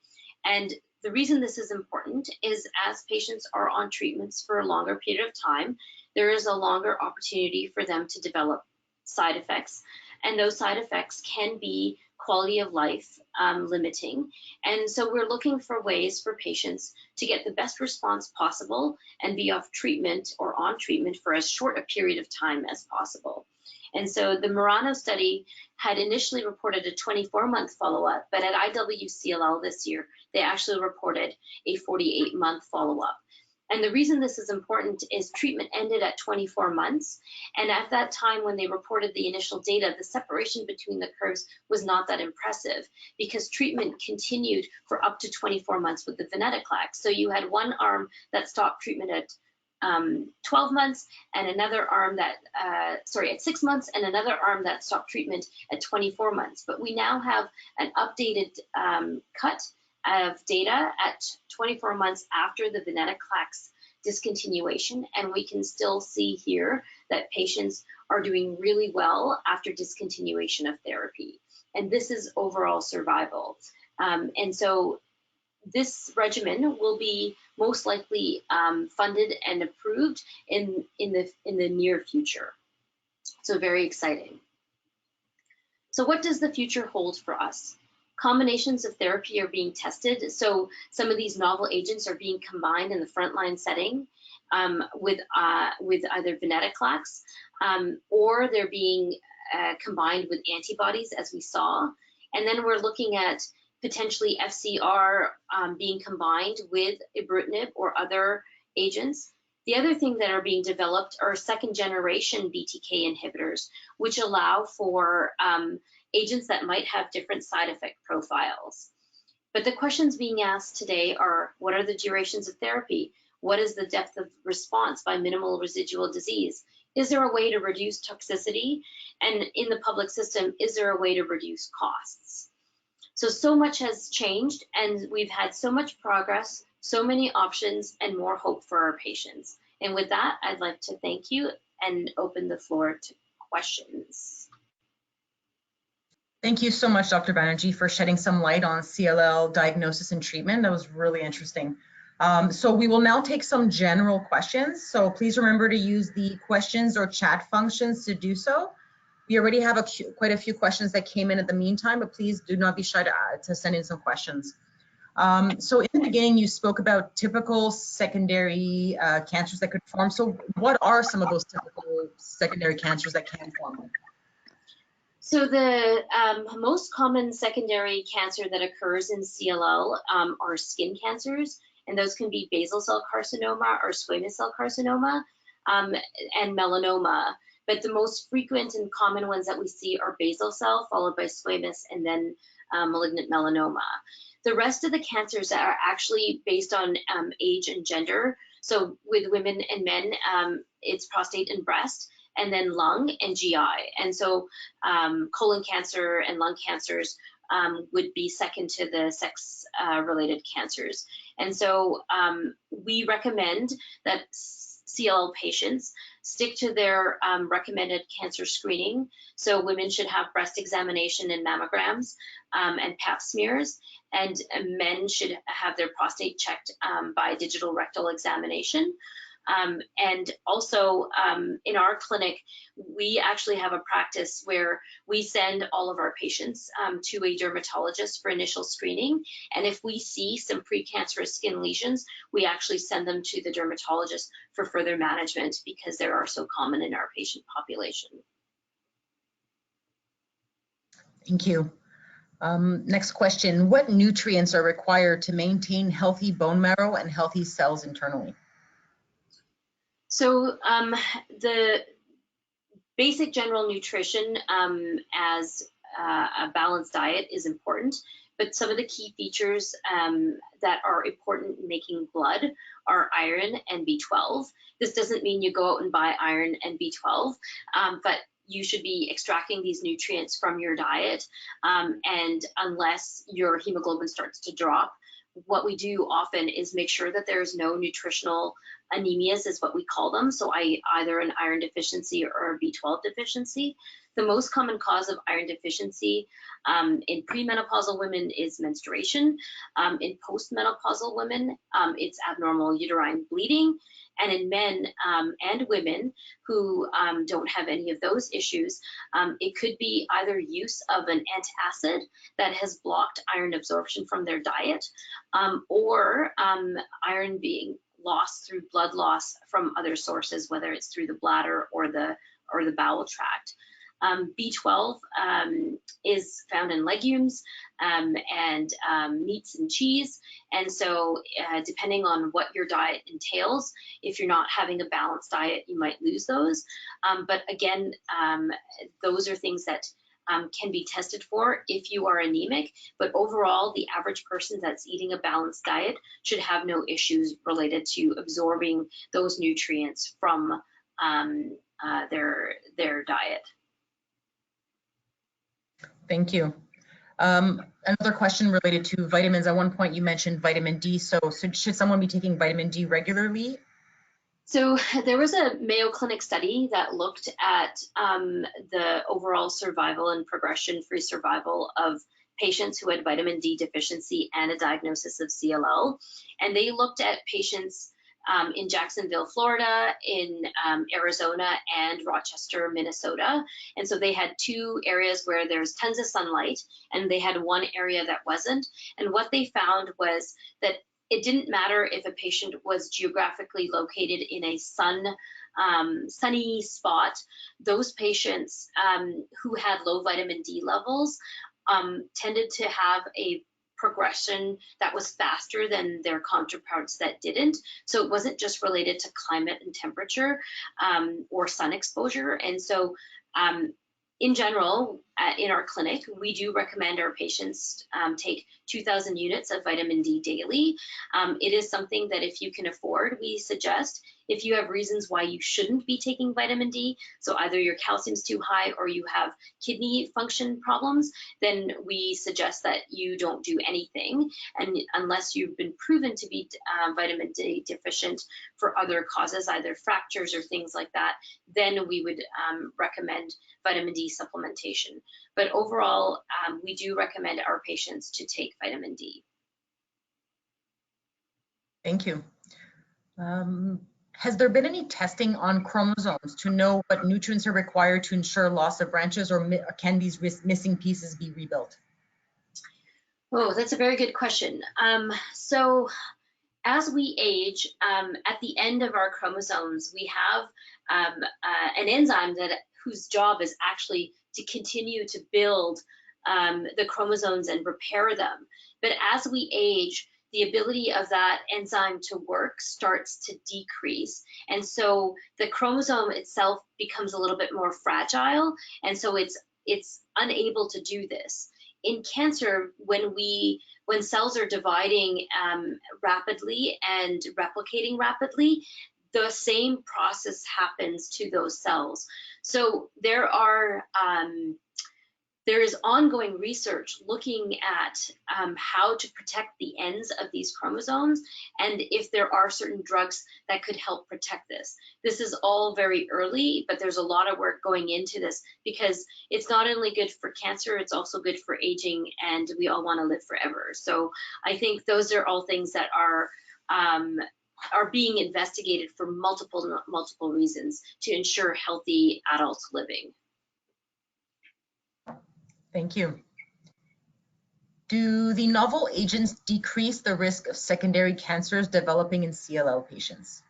Speaker 2: And the reason this is important is as patients are on treatments for a longer period of time, there is a longer opportunity for them to develop side effects. And those side effects can be quality of life limiting. And so we're looking for ways for patients to get the best response possible and be off treatment or on treatment for as short a period of time as possible. And so the Murano study had initially reported a 24-month follow-up, but at IWCLL this year, they actually reported a 48-month follow-up. And the reason this is important is treatment ended at 24 months. And at that time, when they reported the initial data, the separation between the curves was not that impressive because treatment continued for up to 24 months with the venetoclax. So you had one arm that stopped treatment at 12 months and another arm that, at 6 months, and another arm that stopped treatment at 24 months. But we now have an updated cut of data at 24 months after the venetoclax discontinuation, and we can still see here that patients are doing really well after discontinuation of therapy. And this is overall survival. And so this regimen will be most likely funded and approved in the near future. So very exciting. So what does the future hold for us? Combinations of therapy are being tested. So some of these novel agents are being combined in the frontline setting with either venetoclax or they're being combined with antibodies, as we saw. And then we're looking at potentially FCR being combined with ibrutinib or other agents. The other thing that are being developed are second-generation BTK inhibitors, which allow for agents that might have different side effect profiles. But the questions being asked today are, what are the durations of therapy? What is the depth of response by minimal residual disease? Is there a way to reduce toxicity? And in the public system, is there a way to reduce costs? So much has changed, and we've had so much progress, so many options, and more hope for our patients. And with that, I'd like to thank you and open the floor to questions.
Speaker 1: Thank you so much, Dr. Banerjee, for shedding some light on CLL diagnosis and treatment. That was really interesting. So we will now take some general questions. So please remember to use the questions or chat functions to do so. We already have quite a few questions that came in at the meantime, but please do not be shy to send in some questions. So in the beginning, you spoke about typical secondary cancers that could form. So what are some of those typical secondary cancers that can form?
Speaker 2: So the most common secondary cancer that occurs in CLL are skin cancers, and those can be basal cell carcinoma or squamous cell carcinoma and melanoma. But the most frequent and common ones that we see are basal cell, followed by squamous, and then malignant melanoma. The rest of the cancers are actually based on age and gender. So with women and men, it's prostate and breast, and then lung and GI. And so colon cancer and lung cancers would be second to the sex-related cancers. And so we recommend that CLL patients stick to their recommended cancer screening. So women should have breast examination and mammograms and pap smears, and men should have their prostate checked by digital rectal examination. And also in our clinic, we actually have a practice where we send all of our patients to a dermatologist for initial screening. And if we see some precancerous skin lesions, we actually send them to the dermatologist for further management because they are so common in our patient population.
Speaker 1: Thank you. Next question, what nutrients are required to maintain healthy bone marrow and healthy cells internally?
Speaker 2: So the basic general nutrition as a balanced diet is important, but some of the key features that are important in making blood are iron and B12. This doesn't mean you go out and buy iron and B12, but you should be extracting these nutrients from your diet, and unless your hemoglobin starts to drop, what we do often is make sure that there's no nutritional anemias, is what we call them. So either an iron deficiency or a B12 deficiency. The most common cause of iron deficiency in premenopausal women is menstruation. In postmenopausal women, it's abnormal uterine bleeding. And in men and women who don't have any of those issues, it could be either use of an antacid that has blocked iron absorption from their diet, or iron being lost through blood loss from other sources, whether it's through the bladder or the bowel tract. B12 is found in legumes and meats and cheese. And so depending on what your diet entails, if you're not having a balanced diet, you might lose those. But again, those are things that can be tested for if you are anemic, but overall, the average person that's eating a balanced diet should have no issues related to absorbing those nutrients from their diet.
Speaker 1: Thank you. Another question related to vitamins. At one point you mentioned vitamin D. So should someone be taking vitamin D regularly?
Speaker 2: So there was a Mayo Clinic study that looked at the overall survival and progression-free survival of patients who had vitamin D deficiency and a diagnosis of CLL. And they looked at patients in Jacksonville, Florida, in Arizona, and Rochester, Minnesota. And so they had two areas where there's tons of sunlight, and they had one area that wasn't. And what they found was that it didn't matter if a patient was geographically located in a sunny spot. Those patients who had low vitamin D levels tended to have a progression that was faster than their counterparts that didn't. So it wasn't just related to climate and temperature or sun exposure. And so in general, in our clinic, we do recommend our patients take 2,000 units of vitamin D daily. It is something that if you can afford, we suggest. If you have reasons why you shouldn't be taking vitamin D, so either your calcium's too high or you have kidney function problems, then we suggest that you don't do anything. And unless you've been proven to be vitamin D deficient for other causes, either fractures or things like that, then we would recommend vitamin D supplementation. But overall, we do recommend our patients to take vitamin D.
Speaker 1: Thank you. Has there been any testing on chromosomes to know what nutrients are required to ensure loss of branches, or can these missing pieces be rebuilt?
Speaker 2: Oh, that's a very good question. So as we age, at the end of our chromosomes, we have an enzyme whose job is actually to continue to build the chromosomes and repair them. But as we age, the ability of that enzyme to work starts to decrease. And so the chromosome itself becomes a little bit more fragile. And so it's unable to do this. in cancer, when cells are dividing rapidly and replicating rapidly, the same process happens to those cells. So there is ongoing research looking at how to protect the ends of these chromosomes and if there are certain drugs that could help protect this. This is all very early, but there's a lot of work going into this because it's not only good for cancer, it's also good for aging, and we all want to live forever. So I think those are all things that are being investigated for multiple reasons to ensure healthy adults living.
Speaker 1: Thank you. Do the novel agents decrease the risk of secondary cancers developing in CLL patients?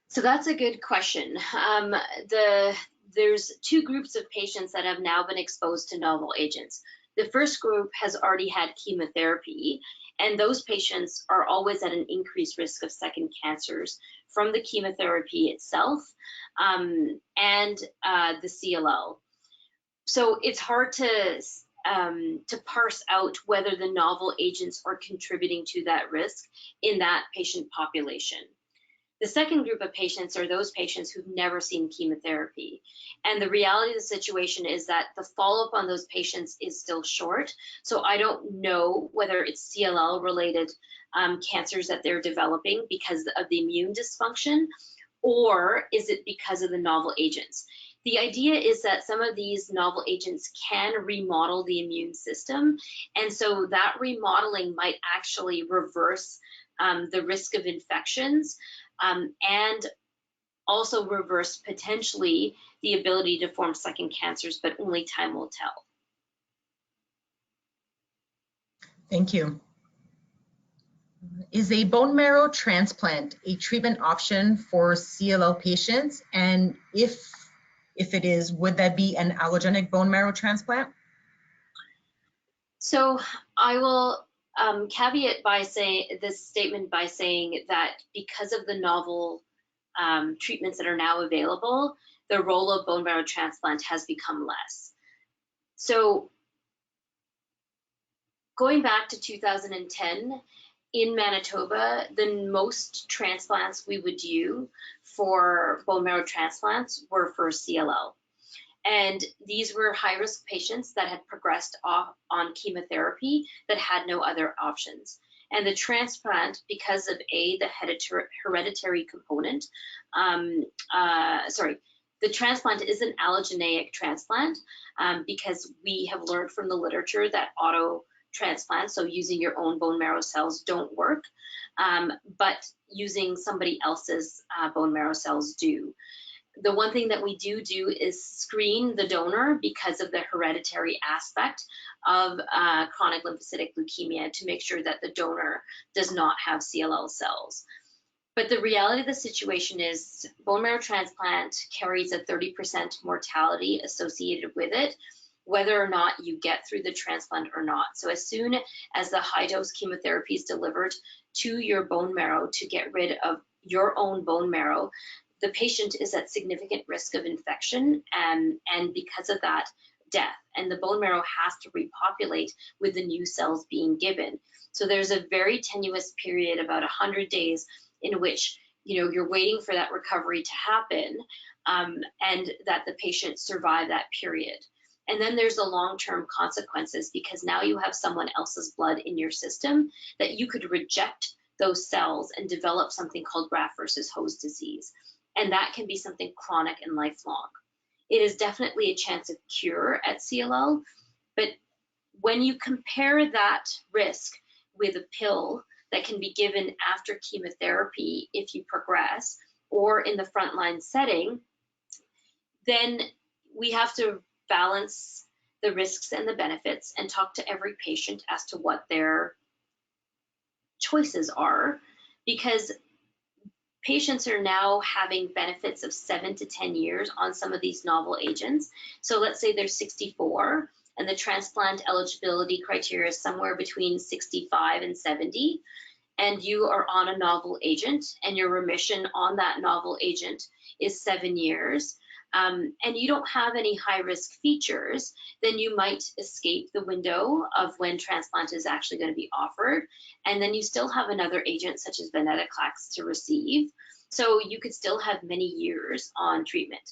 Speaker 2: So that's a good question. There's two groups of patients that have now been exposed to novel agents. The first group has already had chemotherapy, and those patients are always at an increased risk of second cancers from the chemotherapy itself and the CLL. So it's hard to parse out whether the novel agents are contributing to that risk in that patient population. The second group of patients are those patients who've never seen chemotherapy. And the reality of the situation is that the follow-up on those patients is still short. So I don't know whether it's CLL-related cancers that they're developing because of the immune dysfunction, or is it because of the novel agents. The idea is that some of these novel agents can remodel the immune system, and so that remodeling might actually reverse the risk of infections and also reverse potentially the ability to form second cancers, but only time will tell.
Speaker 1: Thank you. Is a bone marrow transplant a treatment option for CLL patients? And if it is, would that be an allogeneic bone marrow transplant?
Speaker 2: So I will caveat this statement by saying that because of the novel treatments that are now available, the role of bone marrow transplant has become less. So going back to 2010, in Manitoba, the most transplants we would do for bone marrow transplants were for CLL. And these were high-risk patients that had progressed on chemotherapy that had no other options. And the transplant, because of the hereditary component, the transplant is an allogeneic transplant because we have learned from the literature that auto transplants, so using your own bone marrow cells, don't work, but using somebody else's bone marrow cells do. The one thing that we do is screen the donor because of the hereditary aspect of chronic lymphocytic leukemia to make sure that the donor does not have CLL cells. But the reality of the situation is bone marrow transplant carries a 30% mortality associated with it, whether or not you get through the transplant or not. So as soon as the high dose chemotherapy is delivered to your bone marrow to get rid of your own bone marrow, the patient is at significant risk of infection and because of that, death. And the bone marrow has to repopulate with the new cells being given. So there's a very tenuous period, about 100 days, in which you're waiting for that recovery to happen and that the patient survive that period. And then there's the long-term consequences because now you have someone else's blood in your system that you could reject those cells and develop something called graft versus host disease. And that can be something chronic and lifelong. It is definitely a chance of cure at CLL, but when you compare that risk with a pill that can be given after chemotherapy if you progress, or in the frontline setting, then we have to balance the risks and the benefits and talk to every patient as to what their choices are, because patients are now having benefits of 7 to 10 years on some of these novel agents. So let's say they're 64 and the transplant eligibility criteria is somewhere between 65 and 70, and you are on a novel agent and your remission on that novel agent is 7 years. and you don't have any high-risk features, then you might escape the window of when transplant is actually going to be offered, and then you still have another agent such as venetoclax to receive. So you could still have many years on treatment.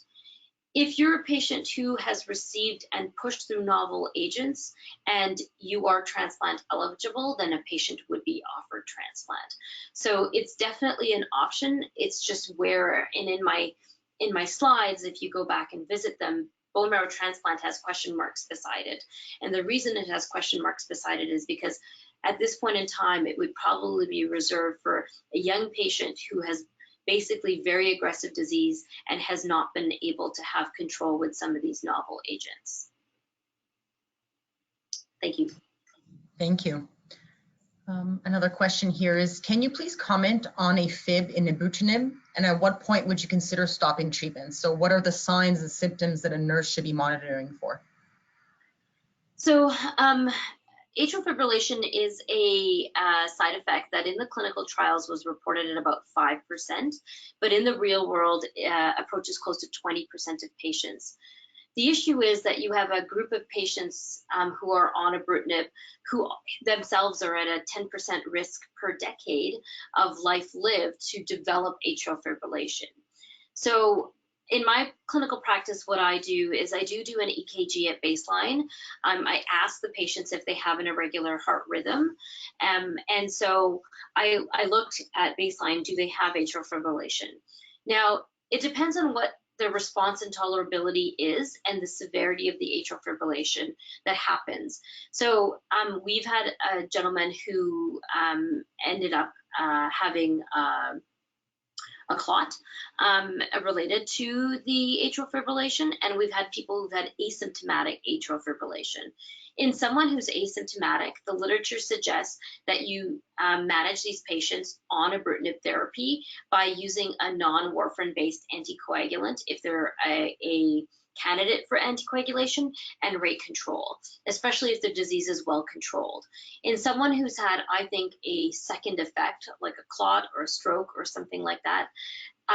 Speaker 2: If you're a patient who has received and pushed through novel agents and you are transplant eligible, then a patient would be offered transplant. So it's definitely an option. It's just where, and in my slides, if you go back and visit them, bone marrow transplant has question marks beside it. And the reason it has question marks beside it is because at this point in time, it would probably be reserved for a young patient who has basically very aggressive disease and has not been able to have control with some of these novel agents. Thank you.
Speaker 1: Thank you. Another question here is, can you please comment on a fib in ibrutinib, and at what point would you consider stopping treatment? So what are the signs and symptoms that a nurse should be monitoring for?
Speaker 2: So atrial fibrillation is a side effect that in the clinical trials was reported at about 5%, but in the real world approaches close to 20% of patients. The issue is that you have a group of patients who are on ibrutinib who themselves are at a 10% risk per decade of life lived to develop atrial fibrillation. So in my clinical practice, what I do is I do an EKG at baseline. I ask the patients if they have an irregular heart rhythm. And so I looked at baseline, do they have atrial fibrillation? Now, it depends on what the response and tolerability is and the severity of the atrial fibrillation that happens. So we've had a gentleman who ended up having a clot related to the atrial fibrillation, and we've had people who've had asymptomatic atrial fibrillation. In someone who's asymptomatic, the literature suggests that you manage these patients on ibrutinib therapy by using a non-warfarin-based anticoagulant if they're a candidate for anticoagulation, and rate control, especially if the disease is well controlled. In someone who's had, I think, a second effect, like a clot or a stroke or something like that,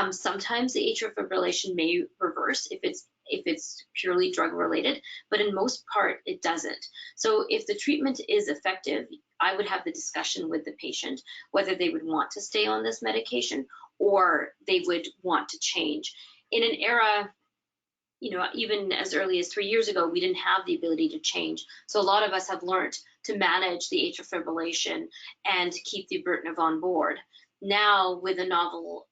Speaker 2: sometimes the atrial fibrillation may reverse if it's purely drug related, but in most part it doesn't. So if the treatment is effective, I would have the discussion with the patient whether they would want to stay on this medication or they would want to change. In an era, you know, even as early as 3 years ago, we didn't have the ability to change. So a lot of us have learned to manage the atrial fibrillation and keep the ibrutinib on board. Now, with a novel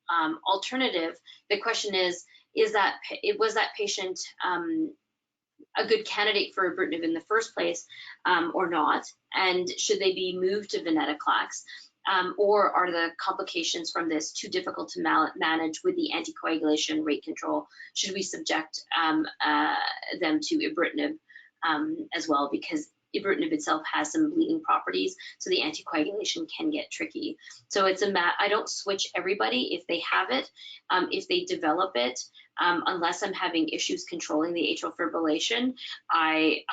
Speaker 2: alternative, the question is that was that patient a good candidate for ibrutinib in the first place or not? And should they be moved to venetoclax? Or are the complications from this too difficult to manage with the anticoagulation rate control? Should we subject them to ibrutinib as well? Because ibrutinib itself has some bleeding properties, so the anticoagulation can get tricky. So it's I don't switch everybody if they have it, if they develop it, unless I'm having issues controlling the atrial fibrillation. I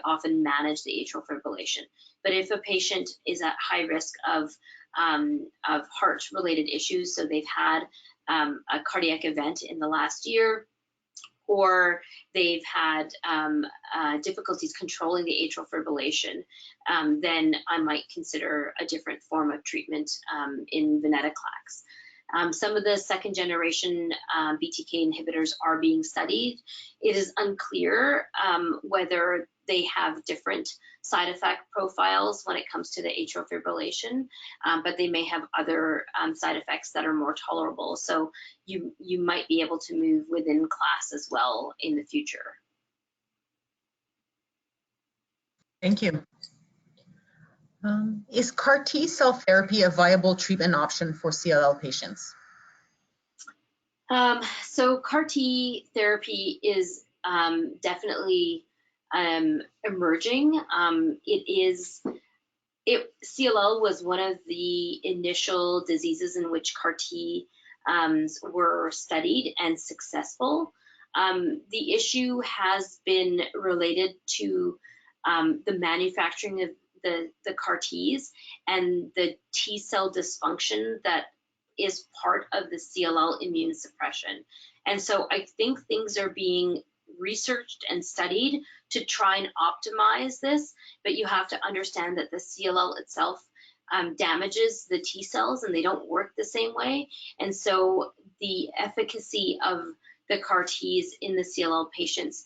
Speaker 2: often manage the atrial fibrillation. But if a patient is at high risk of heart-related issues, so they've had a cardiac event in the last year, or they've had difficulties controlling the atrial fibrillation, then I might consider a different form of treatment in venetoclax. Some of the second generation BTK inhibitors are being studied. It is unclear whether they have different side effect profiles when it comes to the atrial fibrillation, but they may have other side effects that are more tolerable. So you might be able to move within class as well in the future.
Speaker 1: Thank you. Is CAR T cell therapy a viable treatment option for CLL patients?
Speaker 2: So CAR T therapy is definitely emerging. CLL was one of the initial diseases in which CAR T were studied and successful. The issue has been related to the manufacturing of the CAR Ts and the T cell dysfunction that is part of the CLL immune suppression. And so I think things are being researched and studied to try and optimize this, but you have to understand that the CLL itself damages the T cells and they don't work the same way. And so the efficacy of the CAR Ts in the CLL patients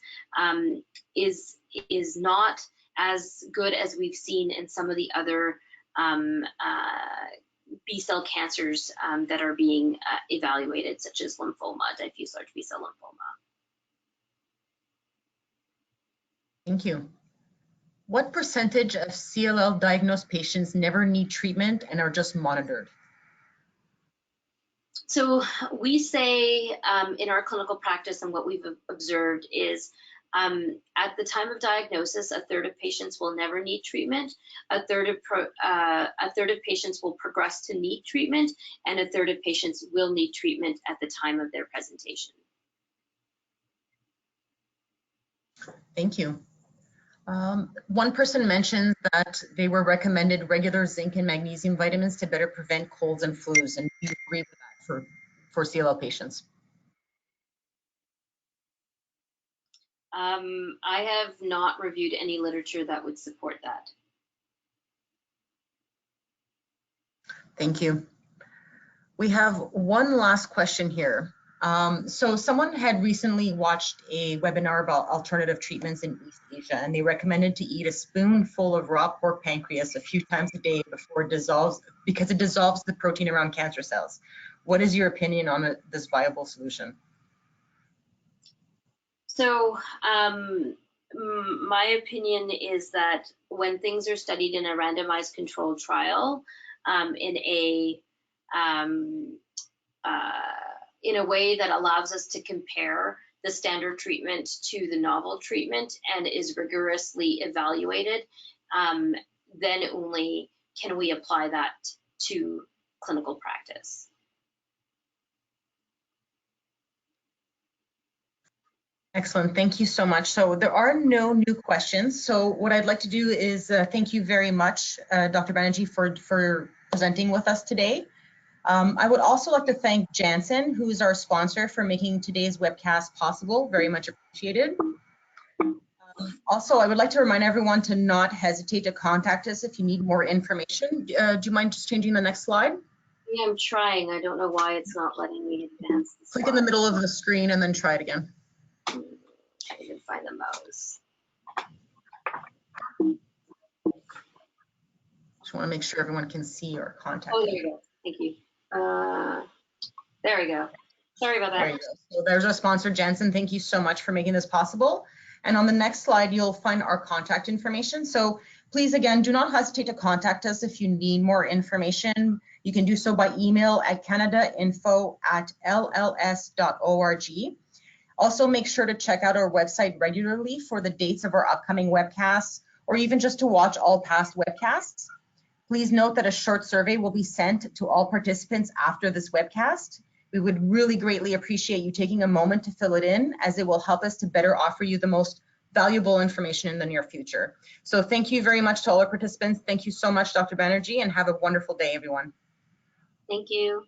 Speaker 2: is not as good as we've seen in some of the other B-cell cancers that are being evaluated, such as lymphoma, diffuse large B-cell lymphoma.
Speaker 1: Thank you. What percentage of CLL diagnosed patients never need treatment and are just monitored?
Speaker 2: So we say in our clinical practice, and what we've observed is at the time of diagnosis, a third of patients will never need treatment, a third of patients will progress to need treatment, and a third of patients will need treatment at the time of their presentation.
Speaker 1: Thank you. One person mentioned that they were recommended regular zinc and magnesium vitamins to better prevent colds and flus, and do you agree with that for CLL patients?
Speaker 2: I have not reviewed any literature that would support that.
Speaker 1: Thank you. We have one last question here. So someone had recently watched a webinar about alternative treatments in East Asia, and they recommended to eat a spoonful of raw pork pancreas a few times a day before it dissolves, because it dissolves the protein around cancer cells. What is your opinion on this viable solution?
Speaker 2: So my opinion is that when things are studied in a randomized controlled trial, in a way that allows us to compare the standard treatment to the novel treatment and is rigorously evaluated, then only can we apply that to clinical practice.
Speaker 1: Excellent, thank you so much. So there are no new questions. So what I'd like to do is thank you very much, Dr. Banerji, for presenting with us today. I would also like to thank Janssen, who is our sponsor, for making today's webcast possible. Very much appreciated. Also, I would like to remind everyone to not hesitate to contact us if you need more information. Do you mind just changing the next slide?
Speaker 2: Yeah, I'm trying. I don't know why it's not letting me advance the
Speaker 1: Click in the middle of the screen and then try it again.
Speaker 2: I can find the mouse.
Speaker 1: Just want to make sure everyone can see our contact.
Speaker 2: Oh, there you go. Thank you. There we go. Sorry about that.
Speaker 1: There you go. So there's our sponsor, Janssen. Thank you so much for making this possible. And on the next slide, you'll find our contact information. So please, again, do not hesitate to contact us if you need more information. You can do so by email at canadainfo@lls.org. Also, make sure to check out our website regularly for the dates of our upcoming webcasts, or even just to watch all past webcasts. Please note that a short survey will be sent to all participants after this webcast. We would really greatly appreciate you taking a moment to fill it in, as it will help us to better offer you the most valuable information in the near future. So thank you very much to all our participants. Thank you so much, Dr. Banerji, and have a wonderful day, everyone.
Speaker 2: Thank you.